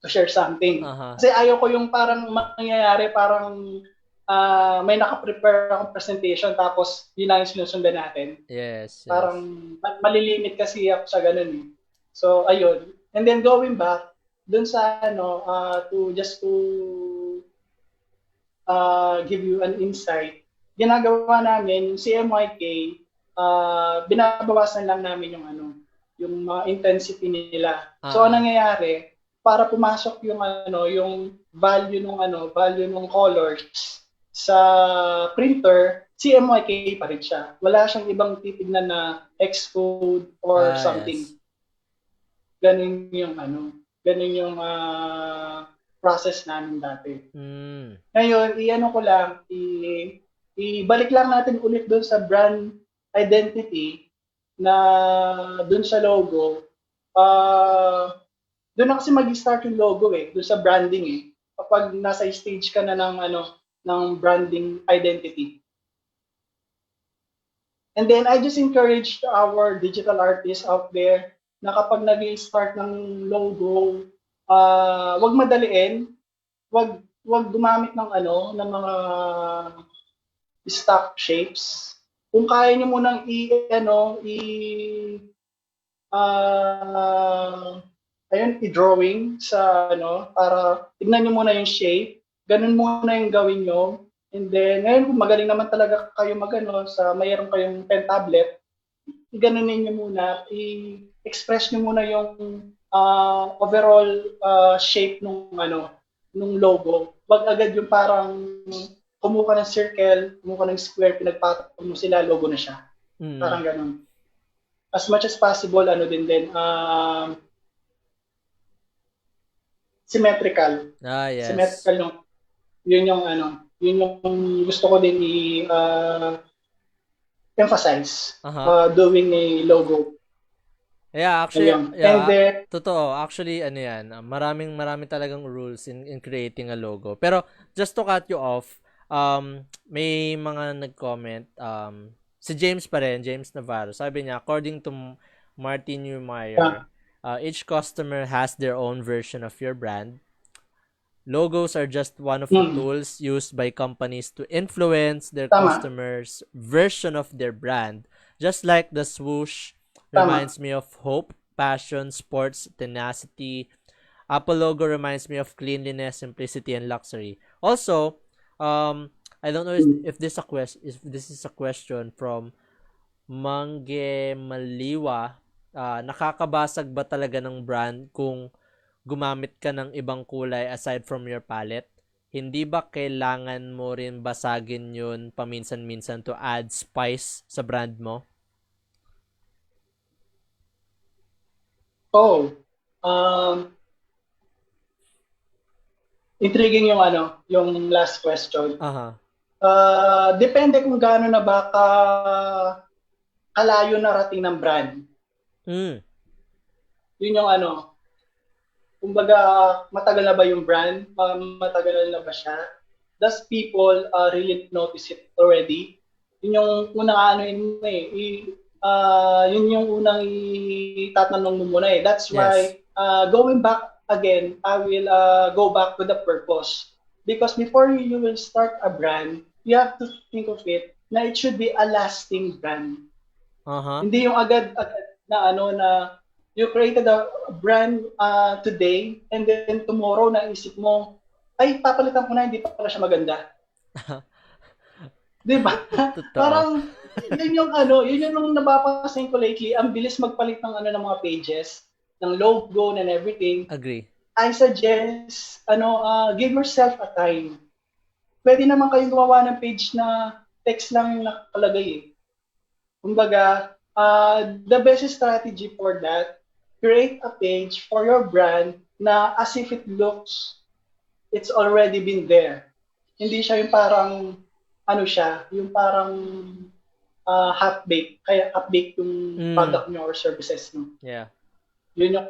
share something. Uh-huh. Kasi ayaw ko yung parang mangyayari, parang may naka-prepare akong presentation tapos yun lang yung sinusundan natin. Yes. Parang malilimit kasi ako sa ganun eh. So, ayun. And then going back, dun sa to give you an insight, ginagawa namin yung CMYK, binabawasan lang namin yung mga intensity nila. So, ang nangyayari, para pumasok yung value ng colors sa printer, CMYK pa rin siya. Wala siyang ibang titignan na Xcode or something. Yes. Ganun yung process namin dati. Ngayon, ibalik lang natin ulit doon sa brand identity na doon sa logo. Doon na kasi mag-start yung logo doon sa branding kapag nasa stage ka na ng branding identity. And then I just encourage our digital artists out there na kapag nag-start ng logo, wag madaliin, wag gumamit ng mga stock shapes. Kung kaya niyo munang i-drawing sa para tignan niyo muna yung shape, ganun muna yung gawin niyo. And then ngayon kung magaling naman talaga kayo mayroon kayong pen tablet, iganunin niyo muna, i-express niyo muna yung overall shape nung logo. Wag agad yung parang kumuha ng circle, kumuha ng square, pinagpatong mo sila, logo na siya. Parang ganun. As much as possible, symmetrical. Yes. Symmetrical yun yung gusto ko din emphasize doing a logo. Yeah, actually, totoo. Actually, marami talagang rules in creating a logo. Pero, just to cut you off, may mga nag-comment, si James pa rin, James Navarro, sabi niya, according to Martin Neumeyer, each customer has their own version of your brand. Logos are just one of the tools used by companies to influence their customers' version of their brand. Just like the swoosh reminds me of hope, passion, sports, tenacity. Apple logo reminds me of cleanliness, simplicity, and luxury. Also, I don't know if this is a question from Mangge Maliwa. Nakakabasag ba talaga ng brand kung gumamit ka ng ibang kulay aside from your palette? Hindi ba kailangan mo rin basagin yun paminsan-minsan to add spice sa brand mo? Intriguing yung last question. Depende kung gaano na ba kalayo narating ng brand. Yun yung kumbaga, matagal na ba yung brand? Matagal na ba siya? Does people really notice it already? Yun yung unang yun yung unang itatanong mo muna That's why, going back again, I will go back to the purpose. Because before you will start a brand, you have to think of it na it should be a lasting brand. Uh-huh. Hindi yung agad-agad na you created a brand today and then tomorrow naisip mo, ay papalitan ko na, hindi pa pala siya maganda. 'Di ba? Totoo. Parang yun yung napapansin ko lately, ang bilis magpalit ng ng mga pages, ng logo and everything. Agree. I suggest give yourself a time. Pwede naman kayong gumawa ng page na text lang yung nakalagay eh. Kumbaga, the best strategy for that, create a page for your brand na as if it looks, it's already been there. Hindi siya yung parang, yung parang half-baked, kaya half-baked yung product nyo or services nyo. Yeah. Yun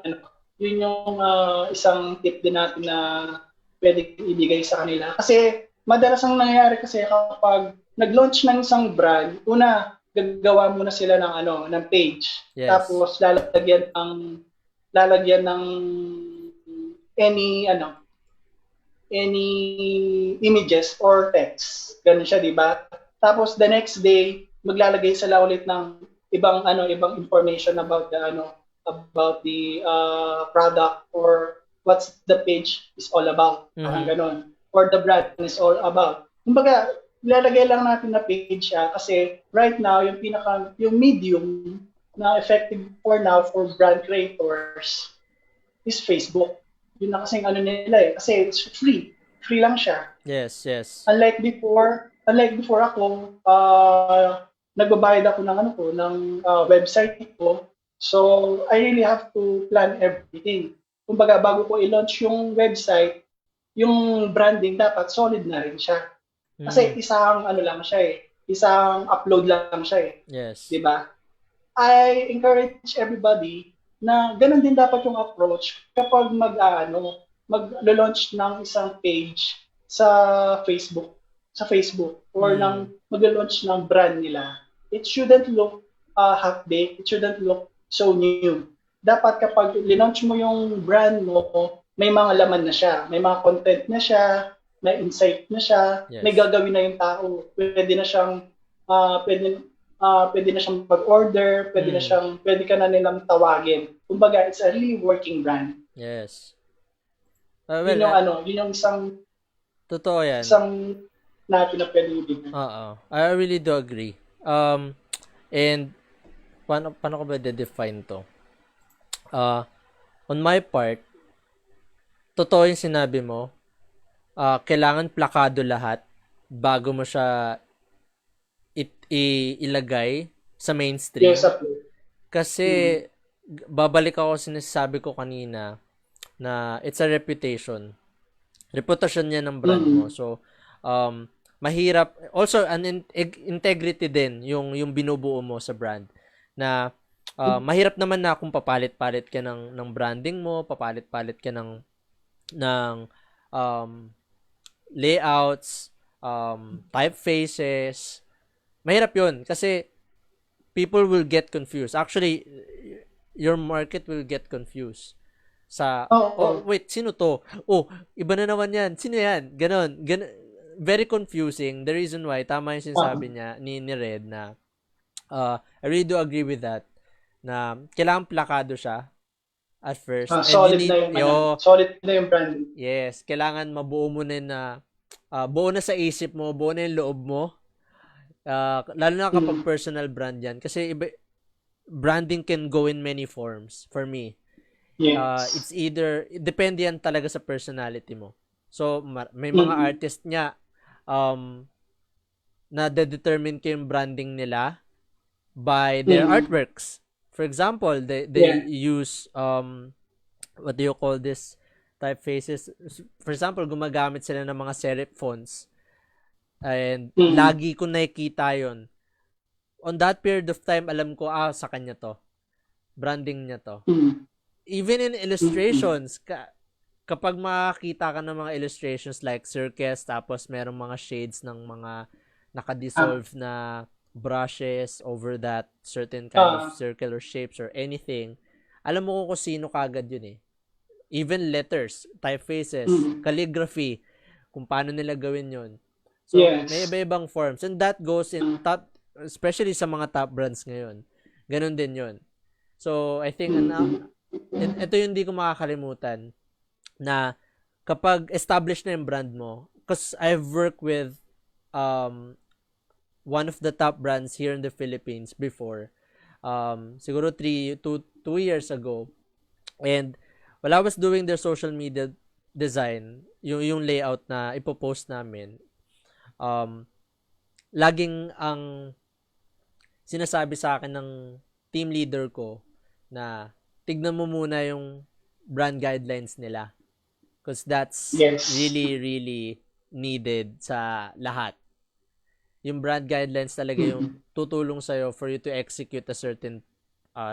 yung isang tip din natin na pwede ibigay sa kanila. Kasi madalas ang nangyayari kasi kapag nag-launch ng isang brand, una, gagawa muna sila ng page. Yes. Tapos lalagyan ng any images or text. Ganun siya, di ba? Tapos the next day, maglalagay sila ulit ng ibang information about the product or what's the page is all about. Parang ganun. Or the brand is all about. Kumbaga, ilalagay lang natin na page siya kasi right now, yung medium na effective for now for brand creators is Facebook. Yun na kasing nila eh. Kasi it's free. Free lang siya. Yes, yes. Unlike before ako, nagbabayad ako ng website ko. So, I really have to plan everything. Kumbaga, bago ko i-launch yung website, yung branding dapat solid na rin siya. Kasi isang lang siya eh. Isang upload lang siya eh. Yes. Diba? I encourage everybody na ganun din dapat yung approach kapag mag-launch ng isang page sa Facebook or mag-launch ng brand nila. It shouldn't look half-baked. It shouldn't look so new. Dapat kapag launch mo yung brand mo, may mga laman na siya, may mga content na siya, may insight na siya, Yes. may gagawin na yung tao. Pwede na siyang mag-order, pwede ka na nilang tawagin. Kumbaga, it's a really working brand. Yes. Yun yung isang totoo yan. Isang natin na pwede ibigay. I really do agree. And paano ko ba de-define to? On my part, totoo yung sinabi mo. Kailangan plakado lahat bago mo siya ilagay sa mainstream. Yes, kasi babalik ako sa sinasabi ko kanina na it's a reputation. Reputation niya ng brand mo. So, mahirap. Also, an integrity din yung binubuo mo sa brand. Na mahirap naman na kung papalit-palit ka ng branding mo, papalit-palit ka ng layouts, typefaces. Mahirap yun kasi people will get confused. Actually, your market will get confused. Wait, sino to? Iba na naman yan. Sino yan? Ganon. Very confusing. The reason why, tama yung sinasabi niya ni Red na I really do agree with that na kailangan plakado siya at first. Solid na yung branding. Yes, kailangan mabuo mo na buo na sa isip mo, buo na yung loob mo. Lalo na kapag personal brand yan. Kasi branding can go in many forms for me. Yes. It's either, depende yan talaga sa personality mo. So, may mga artist niya na determine ko yung branding nila by their artworks. For example, they use what do you call this typefaces? For example, gumagamit sila ng mga serif fonts. And lagi ko nakikita yon. On that period of time, alam ko, sa kanya to. Branding niya to. Even in illustrations, kapag makakita ka ng mga illustrations like circles, tapos merong mga shades ng mga nakadissolve na brushes over that certain kind of circle or shapes or anything, alam mo kung sino kagad yun eh. Even letters, typefaces, calligraphy, kung paano nila gawin yun. So, may Yes. iba-ibang forms. And that goes in top, especially sa mga top brands ngayon. Ganon din yun. So, I think, ito yung hindi ko makakalimutan na kapag established na yung brand mo, because I've worked with um, one of the top brands here in the Philippines before, siguro 2 years ago, and while I was doing their social media design, yung layout na ipopost namin, um, laging ang sinasabi sa akin ng team leader ko na tignan mo muna yung brand guidelines nila because that's Yes. really really needed sa lahat. Yung brand guidelines talaga yung Mm. tutulong sa'yo for you to execute a certain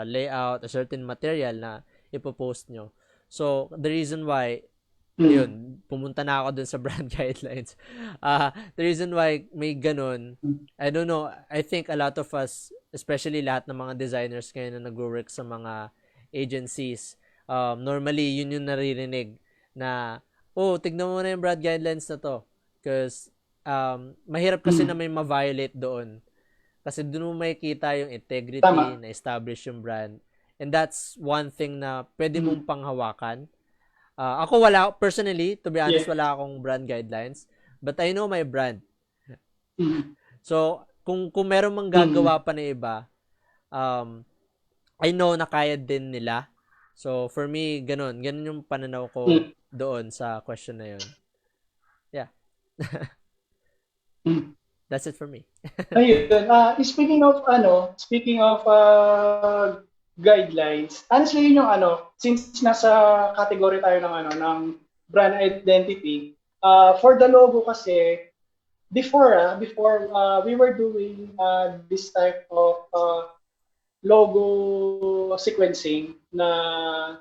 layout, a certain material na ipopost nyo. So, the reason why, Mm. ayun, pumunta na ako dun sa brand guidelines. The reason why may ganun, I don't know, I think a lot of us, especially lahat ng mga designers ngayon na nag-work sa mga agencies, normally, yun yung naririnig na, oh, tignan mo na yung brand guidelines na to. Because, mahirap kasi na Mm. may ma-violate doon. Kasi doon mo makikita yung integrity, Tama. na-establish yung brand. And that's one thing na pwede mong Mm. panghawakan. Ako wala, personally, to be honest, Yeah. wala akong brand guidelines. But I know my brand. Mm. So, kung meron mang Mm. gagawa pa na iba, um, I know na kaya din nila. So, for me, ganun. Ganun yung pananaw ko Mm. doon sa question na yun. Yeah. Mm. That's it for me. Ayun, speaking of guidelines, honestly yun yung since nasa category tayo ng ng brand identity, for the logo kasi before we were doing this type of logo sequencing na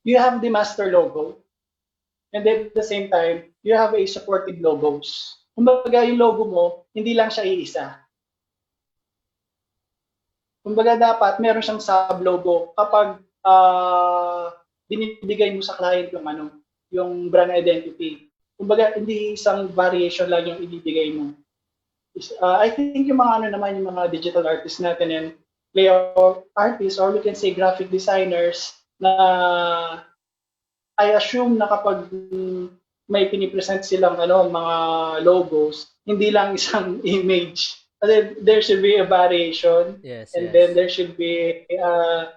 you have the master logo and then at the same time you have a supported logos. Kumbaga yung logo mo hindi lang siya iisa. Kumbaga dapat meron siyang sub-logo kapag binibigay mo sa client yung yung brand identity. Kumbaga hindi isang variation lang yung ibibigay mo. I think yung mga naman yung mga digital artists natin and layout artists or we can say graphic designers na I assume na kapag may pinipresent silang mga logos, hindi lang isang image. Kasi there should be a variation Yes, and then yes. there should be uh,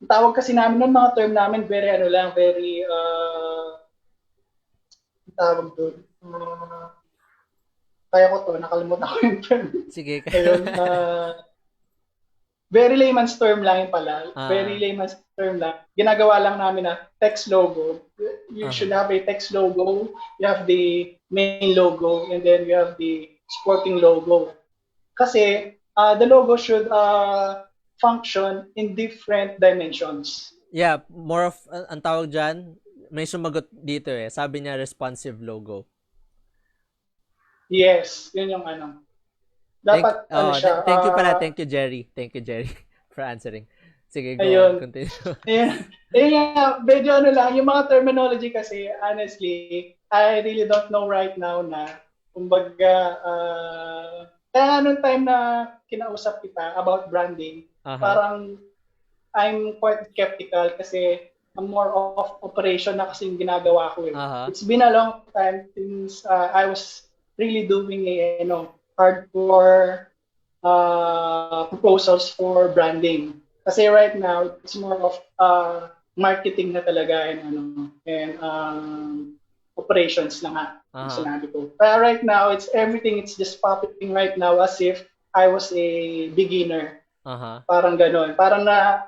tawag kasi namin ng mga term namin very very tawag doon. Kaya ko to, nakalimutan ko yung term. Sige. Ayun, very layman's term lang yung pala. Very Ah, layman's term lang. Ginagawa lang namin na text logo. You should have a text logo, you have the main logo, and then you have the supporting logo. Kasi the logo should function in different dimensions. yeah, more of, ang tawag dyan, may sumagot dito eh. Sabi niya, responsive logo. Yes, yun yung Dapat siya, Thank you pala. Thank you, Jerry. Thank you, Jerry, for answering. Sige, go on. ayun. Continue. Ayun, ayun nga, medyo lang, yung mga terminology kasi, honestly, I really don't know right now na, kumbaga, kaya nung time na kinausap kita about branding, Aha. parang I'm quite skeptical kasi more of operation na kasi yung ginagawa ko eh. Aha. It's been a long time since I was really doing hardcore proposals for branding. Kasi right now, it's more of marketing na talaga and operations na nga yung Aha. sinabi ko. But right now, it's just popping right now as if I was a beginner. Aha. Parang gano'n. Parang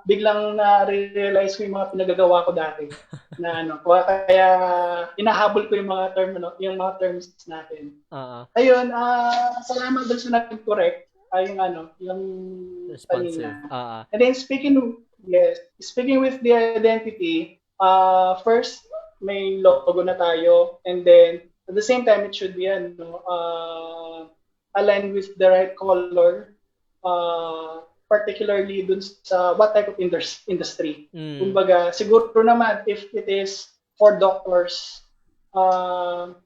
biglang na-realize ko yung mga pinagagawa ko dati. Na kaya inahabol ko yung mga terms natin. Aha. Ayun, salamat doon sa nag-correct. Yung Responsive. kanina. Aha. And then speaking with the identity, first may logo na tayo and then at the same time it should be aligned with the right color, particularly dun sa what type of industry. Mm. Kumbaga, siguro naman if it is for doctors,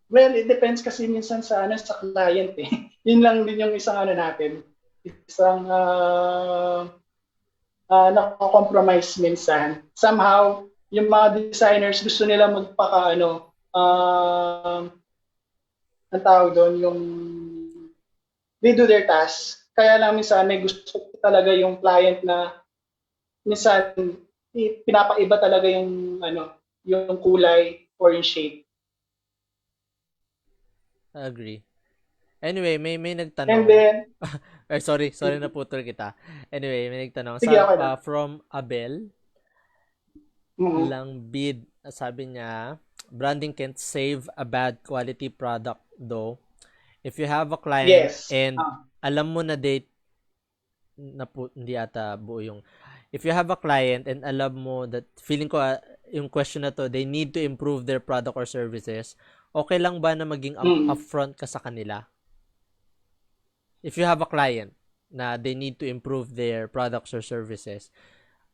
well, it depends kasi minsan sa ano sa client eh. Yun lang din yung isang ano natin, isang nako-compromise minsan. Somehow, yung mga designers gusto nila magpaka ano, ang tawag doon, yung they do their task. Kaya lang minsan may gusto talaga yung client na minsan pinapaiba talaga yung ano, yung kulay or yung shape. Agree. Anyway, may And nagtanong. then, Sorry na putol kita. Anyway, may nagtanong sige, sa okay lang. from Abel Mm-hmm. lang bid. Sabi niya, branding can't save a bad quality product though. If you have a client Yes. and alam mo na date na hindi ata buo yung if you have a client and alam mo that feeling ko yung question na to, they need to improve their product or services, okay lang ba na maging upfront ka sa kanila? If you have a client na they need to improve their products or services,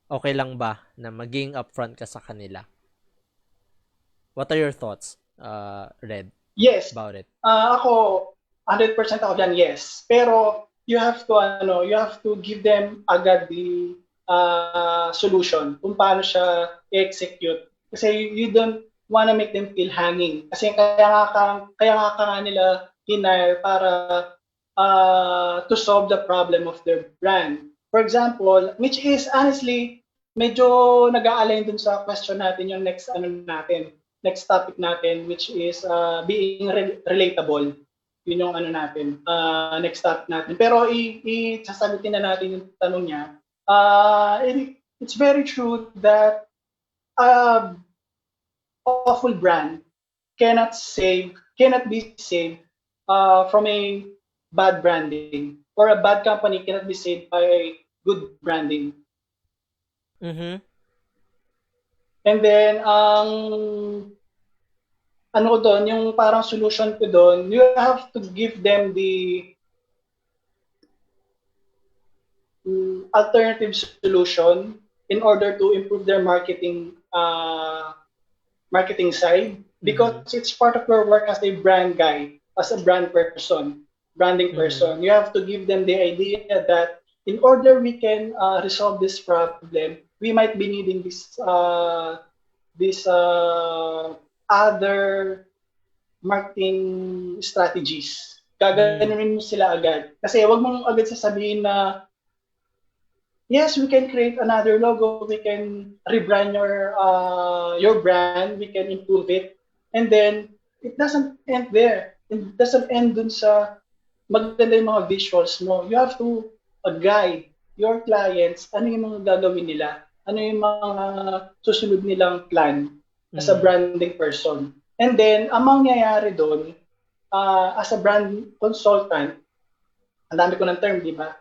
okay lang ba na maging upfront ka sa kanila? What are your thoughts, Red, Yes. about it? Ako 100% ako diyan, yes. Pero you have to give them agad the solution kung paano siya i-execute. Kasi you don't wanna make them feel hanging. Kasi kaya nga ka nga nila hinire para to solve the problem of their brand. For example, which is honestly medyo nag-a-align dun sa question natin yung next topic natin, which is being relatable. Yun yung ano natin, next topic natin. Pero sasagutin na natin yung tanong niya. It's very true that awful brand cannot be saved from a bad branding, or a bad company cannot be saved by a good branding. Mm-hmm. And then ano ko doon, yung parang solution ko doon, you have to give them the alternative solution in order to improve their marketing side, because it's part of your work as a brand guy, as a branding person. You have to give them the idea that in order we can resolve this problem, we might be needing this other marketing strategies. Gaganunin mo sila agad. Kasi wag mong agad sasabihin na, yes, we can create another logo, we can rebrand your brand, we can improve it, and then it doesn't end there. It doesn't end dun sa maganda yung mga visuals mo. You have to guide your clients ano yung mga gagawin nila, ano yung mga susunod nilang plan as a branding person. And then, ang mangyayari doon, as a brand consultant, ang dami ko ng term, di ba?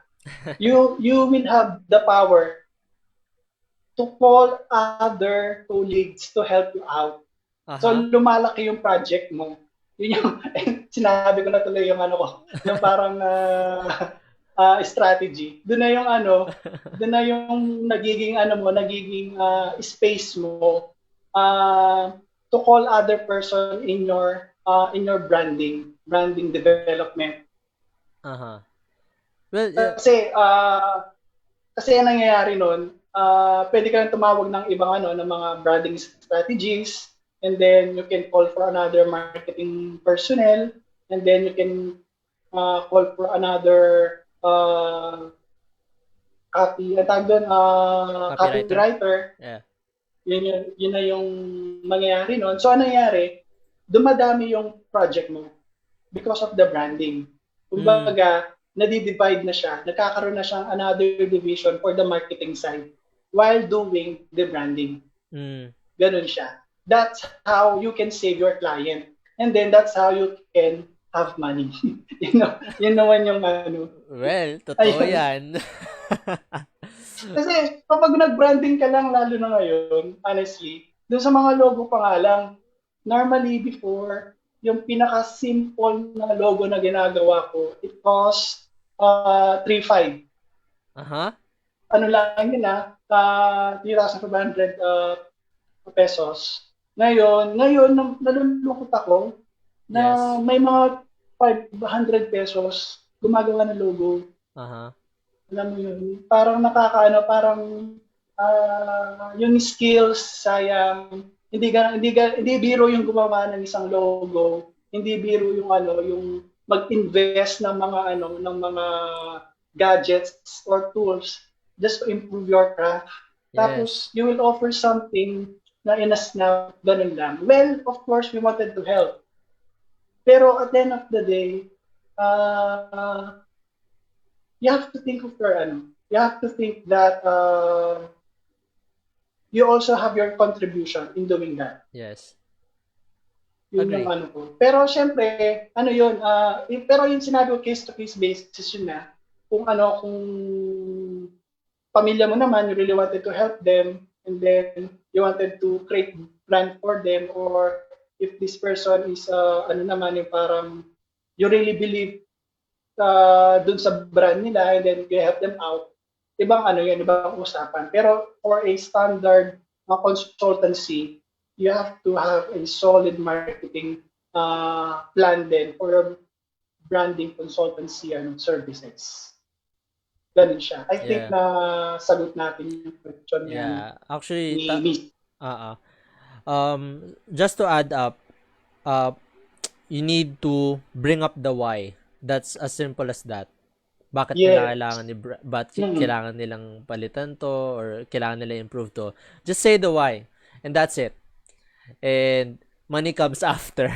You will have the power to call other colleagues to help you out. So lumalaki yung project mo. Yun yung sinabi ko na tuloy yung ano ko, yung parang strategy. Doon na yung doon na yung nagiging space mo to call other person in your branding development. Well, yeah. Kasi ang nangyayari nun, pwede ka lang tumawag ng ibang ng mga branding strategies, and then you can call for another marketing personnel, and then you can call for another copywriter. Yeah. Yun na yung mangyayari nun. So, ano nangyayari? Dumadami yung project mo because of the branding. Kumbaga, nadi-divide na siya. Nagkakaroon na siyang another division for the marketing side while doing the branding. Ganun siya. That's how you can save your client. And then that's how you can have money. Yun naman yung Well, totoo yan. Kasi kapag nag-branding ka lang, lalo na ngayon, honestly, dun sa mga logo pa nga lang, normally before, yung pinaka-simple na logo na ginagawa ko, it costs 3,500. Ano lang yun 3,500 pesos. Ngayon nalulungkot ako na Yes. may mga 500 pesos gumagawa ng logo. Uh-huh. Alam mo yun, parang nakakaano, parang yung skills sayang. Hindi biro yung gumawa ng isang logo. Hindi biro yung yung mag-invest ng mga ng mga gadgets or tools just to improve your craft. Yes. Tapos you will offer something na in a snap, ganun lang. Well, of course, we wanted to help. Pero at the end of the day, uh, you have to think of you have to think that you also have your contribution in doing that. Yes. Yun yung Agree. ko. Pero syempre, yun, pero yung sinabi ko case to case basis yun na, kung pamilya mo naman, you really wanted to help them, and then you wanted to create brand for them, or if this person is, naman, yung parang, you really believe dun sa brand nila and then you help them out, ibang usapan. Pero for a standard consultancy, you have to have a solid marketing plan din for your branding consultancy services. Ganun siya. I think Yeah. na sagot natin yung question ni Yeah. Actually, ni Miss. uh just to add up, uh you need to bring up the why. That's as simple as that. Bakit nila Yes. kailangan kailangan nilang palitan to or kailangan nila improve to. Just say the why. And that's it. And money comes after.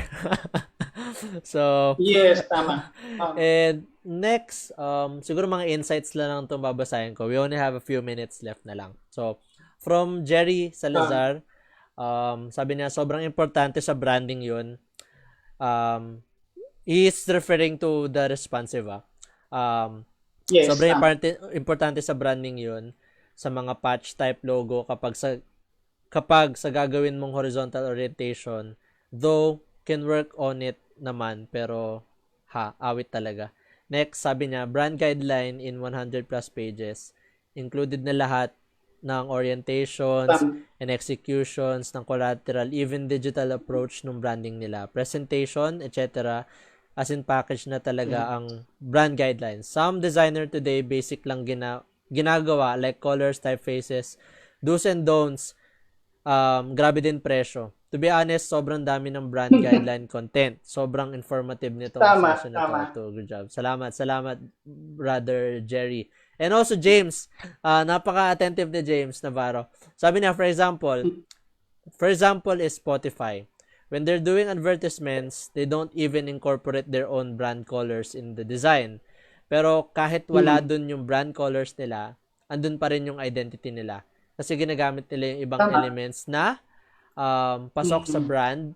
So, Yes, tama. and next, siguro mga insights lang itong babasahin ko. We only have a few minutes left na lang. So, from Jerry Salazar, sabi niya, sobrang importante sa branding yun. He is referring to the responsive. Yes, Sobrang tama. importante sa branding yun sa mga patch type logo kapag sa gagawin mong horizontal orientation, though can work on it naman, pero awit talaga. Next, sabi niya, brand guideline in 100 plus pages. Included na lahat ng orientations Tama. and executions ng collateral, even digital approach ng branding nila. Presentation, etc. As in package na talaga ang brand guidelines. Some designer today basic lang ginagawa like colors, typefaces, do's and don'ts. Grabe din presyo. To be honest, sobrang dami ng brand guideline content. Sobrang informative nitong Tama, session na to. tama. Good job. Salamat, brother Jerry. And also, James. Napaka-attentive ni James Navarro. Sabi niya, for example is Spotify. When they're doing advertisements, they don't even incorporate their own brand colors in the design. Pero kahit wala dun yung brand colors nila, andun pa rin yung identity nila. Kasi ginagamit nila yung ibang Tama. elements na pasok sa brand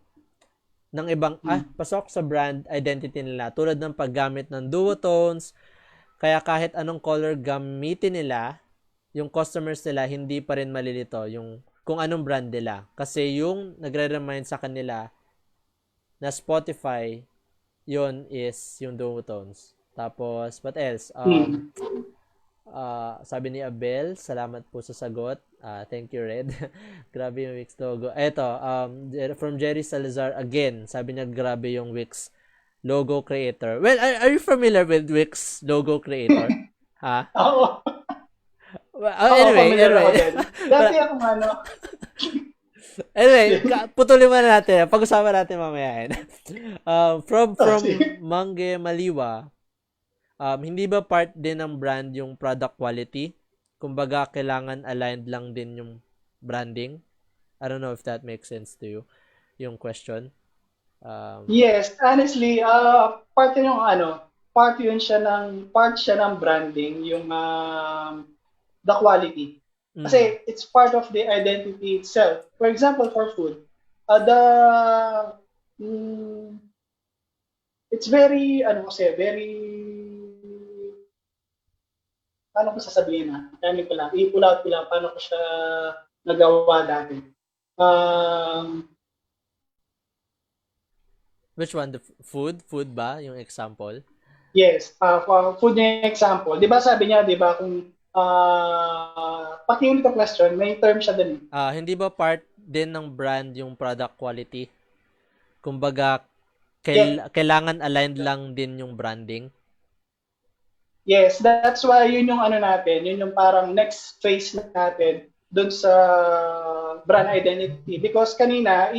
pasok sa brand identity nila, tulad ng paggamit ng duotones. Kaya kahit anong color gamitin nila, yung customers nila hindi pa rin malilito yung kung anong brand nila, kasi yung nagre-remind sa kanila na Spotify yun is yung duotones. Tapos what else? Sabi ni Abel, salamat po sa sagot. Thank you, Red. Grabe yung Wix logo. Eto, from Jerry Salazar again, sabi niya grabe yung Wix logo creator. Well, are you familiar with Wix logo creator? Ha? Oo. Anyway. Ako din. Dati akong Anyway, putulin mo natin. Pag-usapan natin mamaya. From sige. Mangge Maliwa, hindi ba part din ng brand yung product quality? Kumbaga, kailangan aligned lang din yung branding? I don't know if that makes sense to you, yung question. Yes, honestly, part siya ng branding, yung the quality. Kasi it's part of the identity itself. For example, for food, it's very, very, paano ko sasabihin Timing ko lang, i-pull out ko lang, paano ko siya nagawa dati. Which one? The food? Food ba? Yung example? Yes, for food yung example. Di ba sabi niya, kung pakiulit ang question, may term siya din. Hindi ba part din ng brand yung product quality? Kumbaga, Yeah. kailangan aligned lang din yung branding? Yes, that's why yun yung ano natin, yun yung parang next phase natin dun sa brand identity. Because kanina,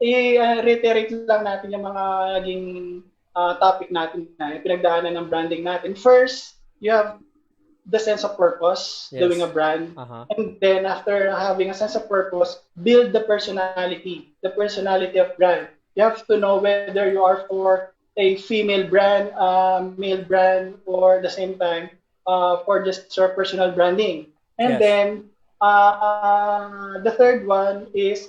i-reiterate lang natin yung mga naging topic natin na pinagdaanan ng branding natin. First, you have the sense of purpose doing a Yes. brand. Uh-huh. And then after having a sense of purpose, build the personality of brand. You have to know whether you are for a female brand, male brand, or the same time for just your personal branding. And Yes. then the third one is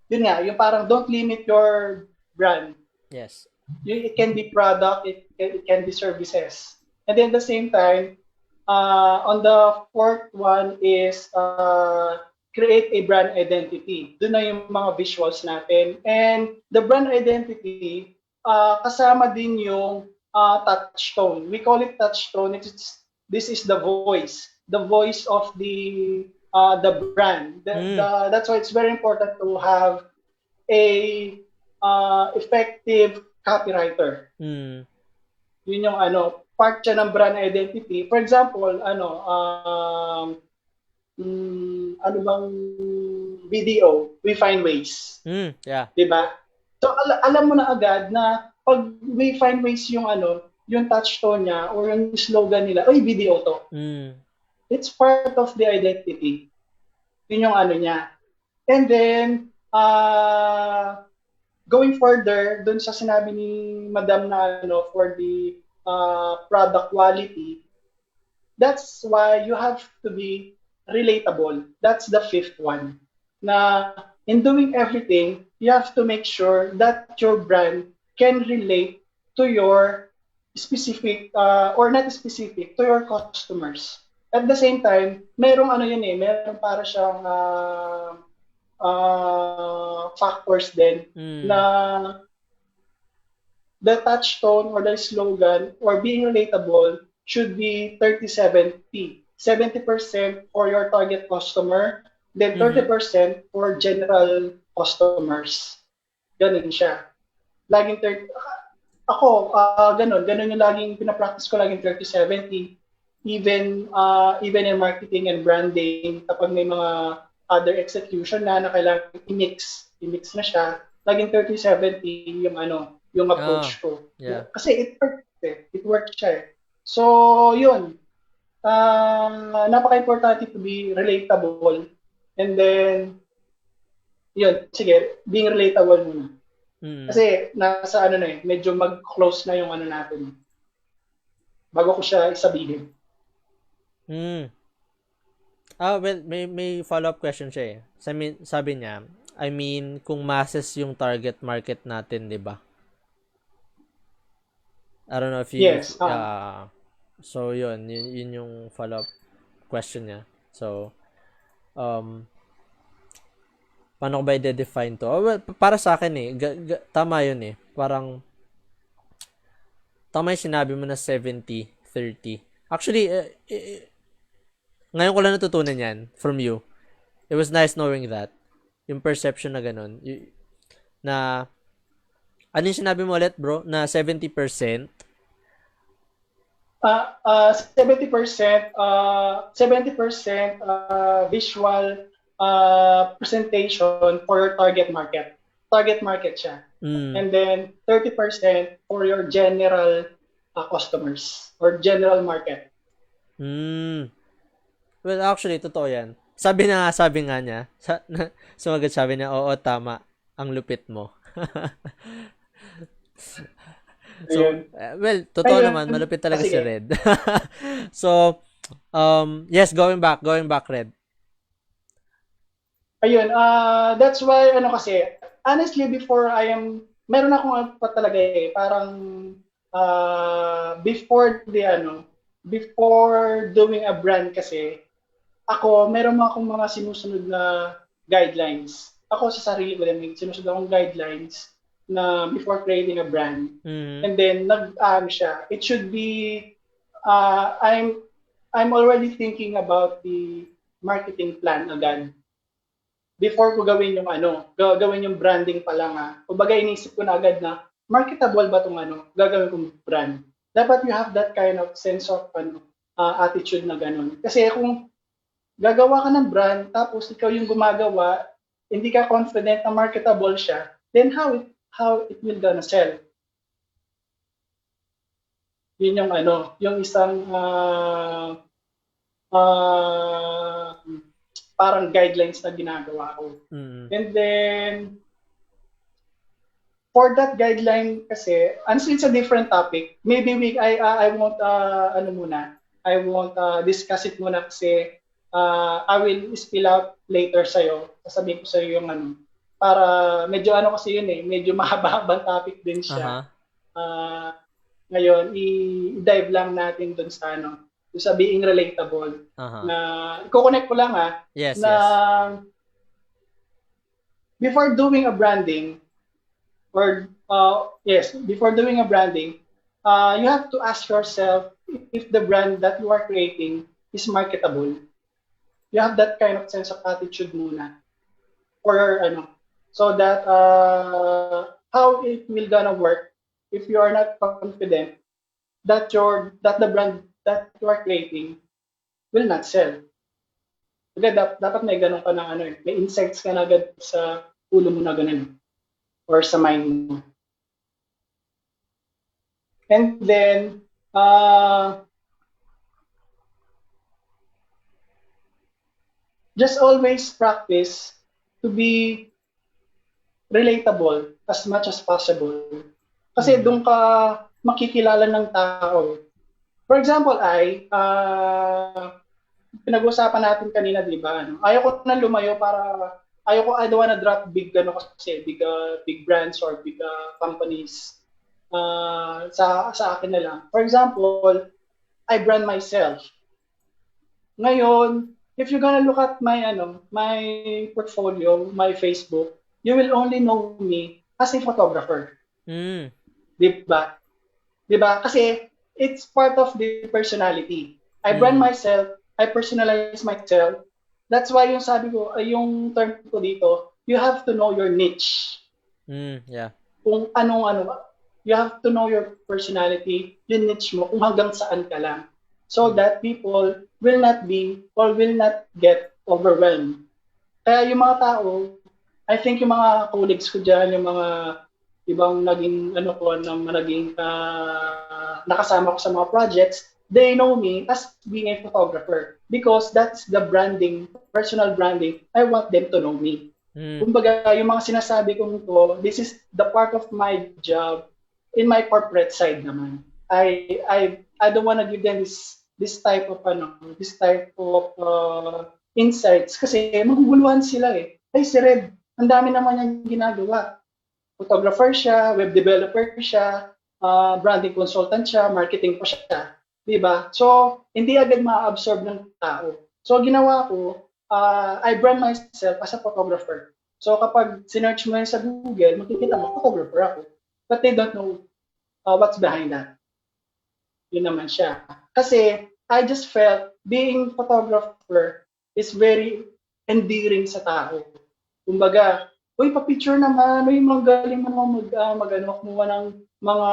yun nga, yung parang don't limit your brand. Yes. It can be product, it can be services. And then at the same time, on the fourth one is create a brand identity. Doon na yung mga visuals natin. And the brand identity, kasama din yung touchstone. We call it touchstone. This is the voice of the brand. That's why it's very important to have a effective copywriter. Mm. Yun yung part siya ng brand identity. For example, ano bang video, we find ways. Yeah. 'Di ba? So alam mo na agad na pag we find ways yung yung touchstone niya or yung slogan nila, oy video to. It's part of the identity. Yun yung niya. And then going further dun sa sinabi ni Madam na for the product quality, that's why you have to be relatable. That's the fifth one. Na in doing everything, you have to make sure that your brand can relate to your specific or not specific to your customers. At the same time, merong merong para siyang factors din na the touchstone or the slogan or being relatable should be 30-70. 70% for your target customer, then 30% for general customers. Ganun siya. Laging 30. Ako, ganun yung laging pinapractice ko, laging 30-70. Even in marketing and branding, kapag may mga other execution na kailangan i-mix na siya, laging 30-70 yung approach ko. Yeah. Kasi it worked siya eh. So, yun. Napaka-importante to be relatable. And then, yun, sige, being relatable muna. Kasi nasa medyo mag-close na yung natin. Bago ko siya isabihin. Well, may follow-up question siya eh. Sabi niya, kung masses yung target market natin, 'di ba? I don't know if you Yes. So yun yung follow-up question niya. So paano ko ba i-define to? Well, para sa akin eh, tama yun eh. Parang tama yung sinabi mo na 70-30. Actually, ngayon ko lang natutunan yan from you. It was nice knowing that. Yung perception na ganun. Na ano yung sinabi mo ulit, bro? Na 70%? 70% visual presentation for your target market. Target market siya. And then 30% for your general customers or general market. Well, actually, totoo yan. Sabi nga niya, sumagot sabi niya, oo, tama, ang lupit mo. So, well, totoo naman, malupit talaga si Red. So, yes, going back, Red. Ayun, that's why, kasi, honestly, before meron akong pa talaga parang, before doing a brand kasi, meron akong mga sinusunod na guidelines. Ako sa sarili ko din, sinusunod akong guidelines na before creating a brand. And then siya. It should be I'm already thinking about the marketing plan agad. before ko gawin yung gawin yung branding pa lang kumbaga inisip ko na agad na marketable ba tong gagawin kong brand. Dapat you have that kind of sense of attitude na ganun. Kasi kung gagawa ka ng brand tapos ikaw yung gumagawa, hindi ka confident na marketable siya, then how it will gonna sell? Yun yung yung isang parang guidelines na ginagawa ko. And then for that guideline kasi, honestly, it's a different topic. Maybe I won't I won't discuss it muna kasi I will spill out later sa'yo. Sasabihin ko sa'yo yung para medyo kasi yun medyo mahaba-habang topic din siya. Ngayon, i-dive lang natin dun sa dun sa being relatable. Na i-connect ko lang yes, na before doing a branding or before doing a branding, you have to ask yourself if the brand that you are creating is marketable. You have that kind of sense of attitude muna. Or so that how it will gonna work if you are not confident that the brand that you are creating will not sell. Kasi dapat may ganun ka ng may insights ka na agad sa ulo mo na ganun or sa mind mo. And then just always practice to be relatable as much as possible. Kasi doon ka makikilala ng tao. For example, pinag-usapan natin kanina, di ba? Ayaw ko na lumayo I don't wanna drop big big brands or big companies sa akin na lang. For example, I brand myself. Ngayon, if you're gonna look at my my portfolio, my Facebook, you will only know me as a photographer. Diba? Kasi it's part of the personality. I brand myself, I personalize myself. That's why yung sabi ko, yung term ko dito, you have to know your niche. Yeah. Kung you have to know your personality, yung niche mo, kung hanggang saan ka lang. So that people will not be or will not get overwhelmed. Kaya yung mga tao, I think yung mga colleagues ko dyan, yung mga ibang naging nakasama ko sa mga projects, they know me as being a photographer because that's the branding, personal branding. I want them to know me. Kumbaga, yung mga sinasabi kong to, this is the part of my job in my corporate side naman. I don't want to give them this type of insights kasi maguguluhan sila Ay, si Red, ang dami naman niyang ginagawa. Photographer siya, web developer siya, branding consultant siya, marketing pa siya. Diba? So, hindi agad ma-absorb ng tao. So, ginawa ko, I brand myself as a photographer. So, kapag sinearch mo yun sa Google, makikita mo, photographer ako. But they don't know what's behind that. Yun naman siya. Kasi, I just felt being photographer is very endearing sa tao. Kumbaga, uy, pa-picture naman, uy, magaling mo naman kumuha ng mga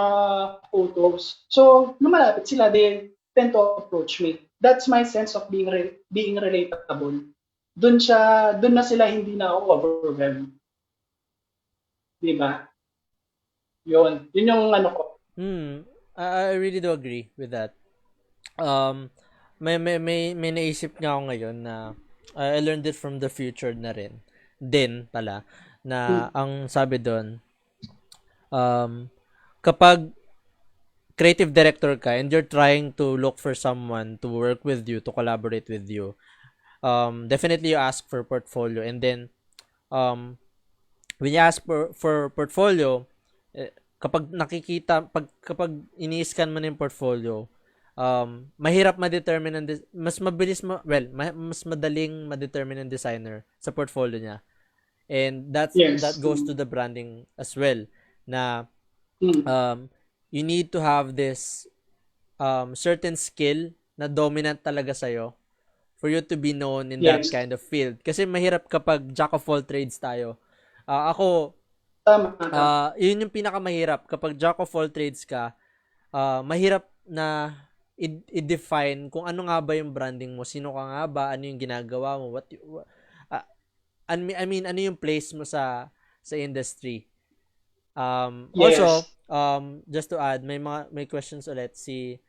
photos. So, lumalapit sila, they tend to approach me. That's my sense of being relatable. Doon na sila hindi na overwhelmed. Diba? Yun yung ko. I really do agree with that. May naisip nga ako ngayon na I learned it from the future na rin. Din pala na ang sabi doon kapag creative director ka and you're trying to look for someone to work with you, to collaborate with you, definitely you ask for portfolio, and then when you ask for portfolio, kapag kapag ini-scan mo na yung portfolio, mahirap ma-determine mas madaling ma-determine ng designer sa portfolio niya. And that goes to the branding as well, na you need to have this certain skill na dominant talaga sa'yo for you to be known in that Yes. kind of field. Kasi mahirap kapag jack of all trades tayo. Ako, Tama, tama. yun yung pinakamahirap. Kapag jack of all trades ka, mahirap na i-define kung ano nga ba yung branding mo. Sino ka nga ba? Ano yung ginagawa mo? Uh, I mean, ano yung place mo sa industry? Also, Yes. just to add, may questions ulit si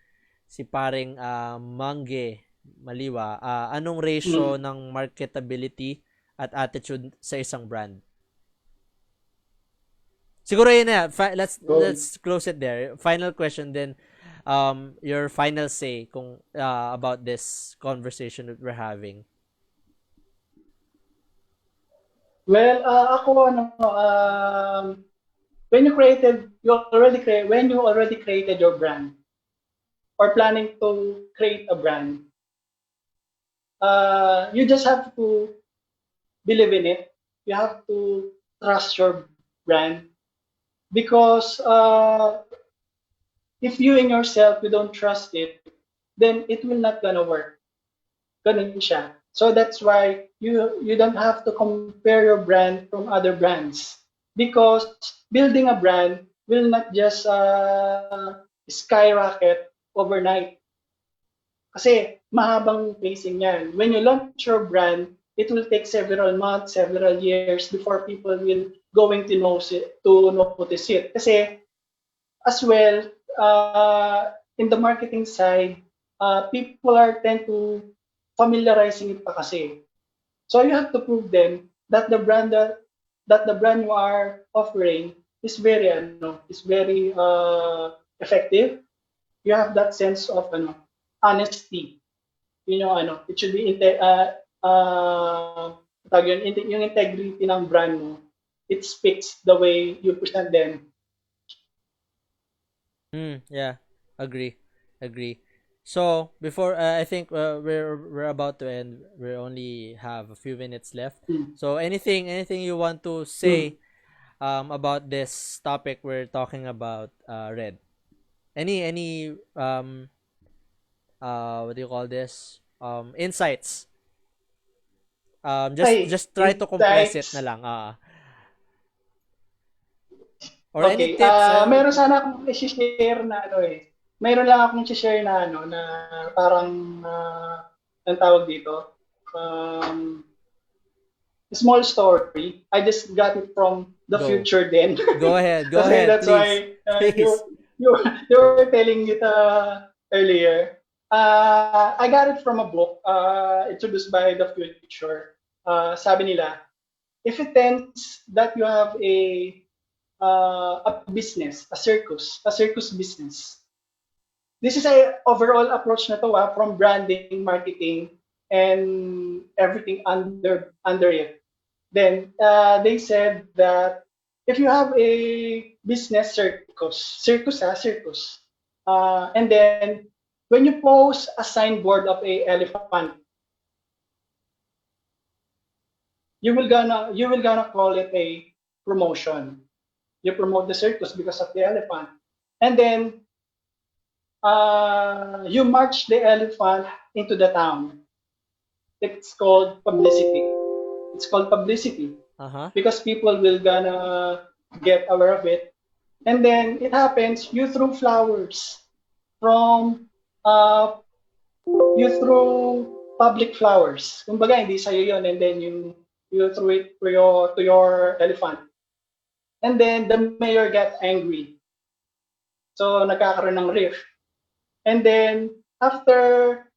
paring Mangge Maliwa. Anong ratio Mm. ng marketability at attitude sa isang brand? Siguro yun na. Go. Let's close it there. Final question then, your final say kung about this conversation that we're having. Well, ako ano, when you already created your brand or planning to create a brand, you just have to believe in it. You have to trust your brand because if you in yourself you don't trust it, then it will not gonna work. Ganun siya. So that's why you don't have to compare your brand from other brands because building a brand will not just skyrocket overnight. Kasi mahabang pacing yan. When you launch your brand, it will take several months, several years before people will going to notice it. Kasi as well, in the marketing side, people are tend to familiarizing it pa kasi. So you have to prove them that the brand you are offering is very effective. You have that sense of honesty. It should be yung integrity ng brand mo. It speaks the way you present them. Yeah, agree, agree. So before I think we're about to end. We only have a few minutes left. Mm. So anything you want to Mm. say about this topic we're talking about, Red? Any what do you call this? Insights. Ay, Just try to compress it na insights. lang. Or any Okay, tips? meron sana akong i-share na Meron lang akong i-share na na parang ang tawag dito. Um, Small story. I just got it from the Go. future then. Go Kasi ahead, that's please. why Please. you were telling it earlier. I got it from a book introduced by the future. Sabi nila, if it tends that you have a business, a circus business. This is a overall approach na to from branding, marketing, and everything under it. Then they said that if you have a business circus, and then when you post a signboard of a elephant, you will gonna call it a promotion. You promote the circus because of the elephant, and then you march the elephant into the town. It's called publicity. It's called publicity Uh-huh. because people will gonna get aware of it. And then it happens, you threw flowers from, uh, you threw public flowers. Kumbaga, hindi sa'yo yun. And then you threw it to your elephant. And then the mayor got angry. So, nagkakaroon ng rift. And then after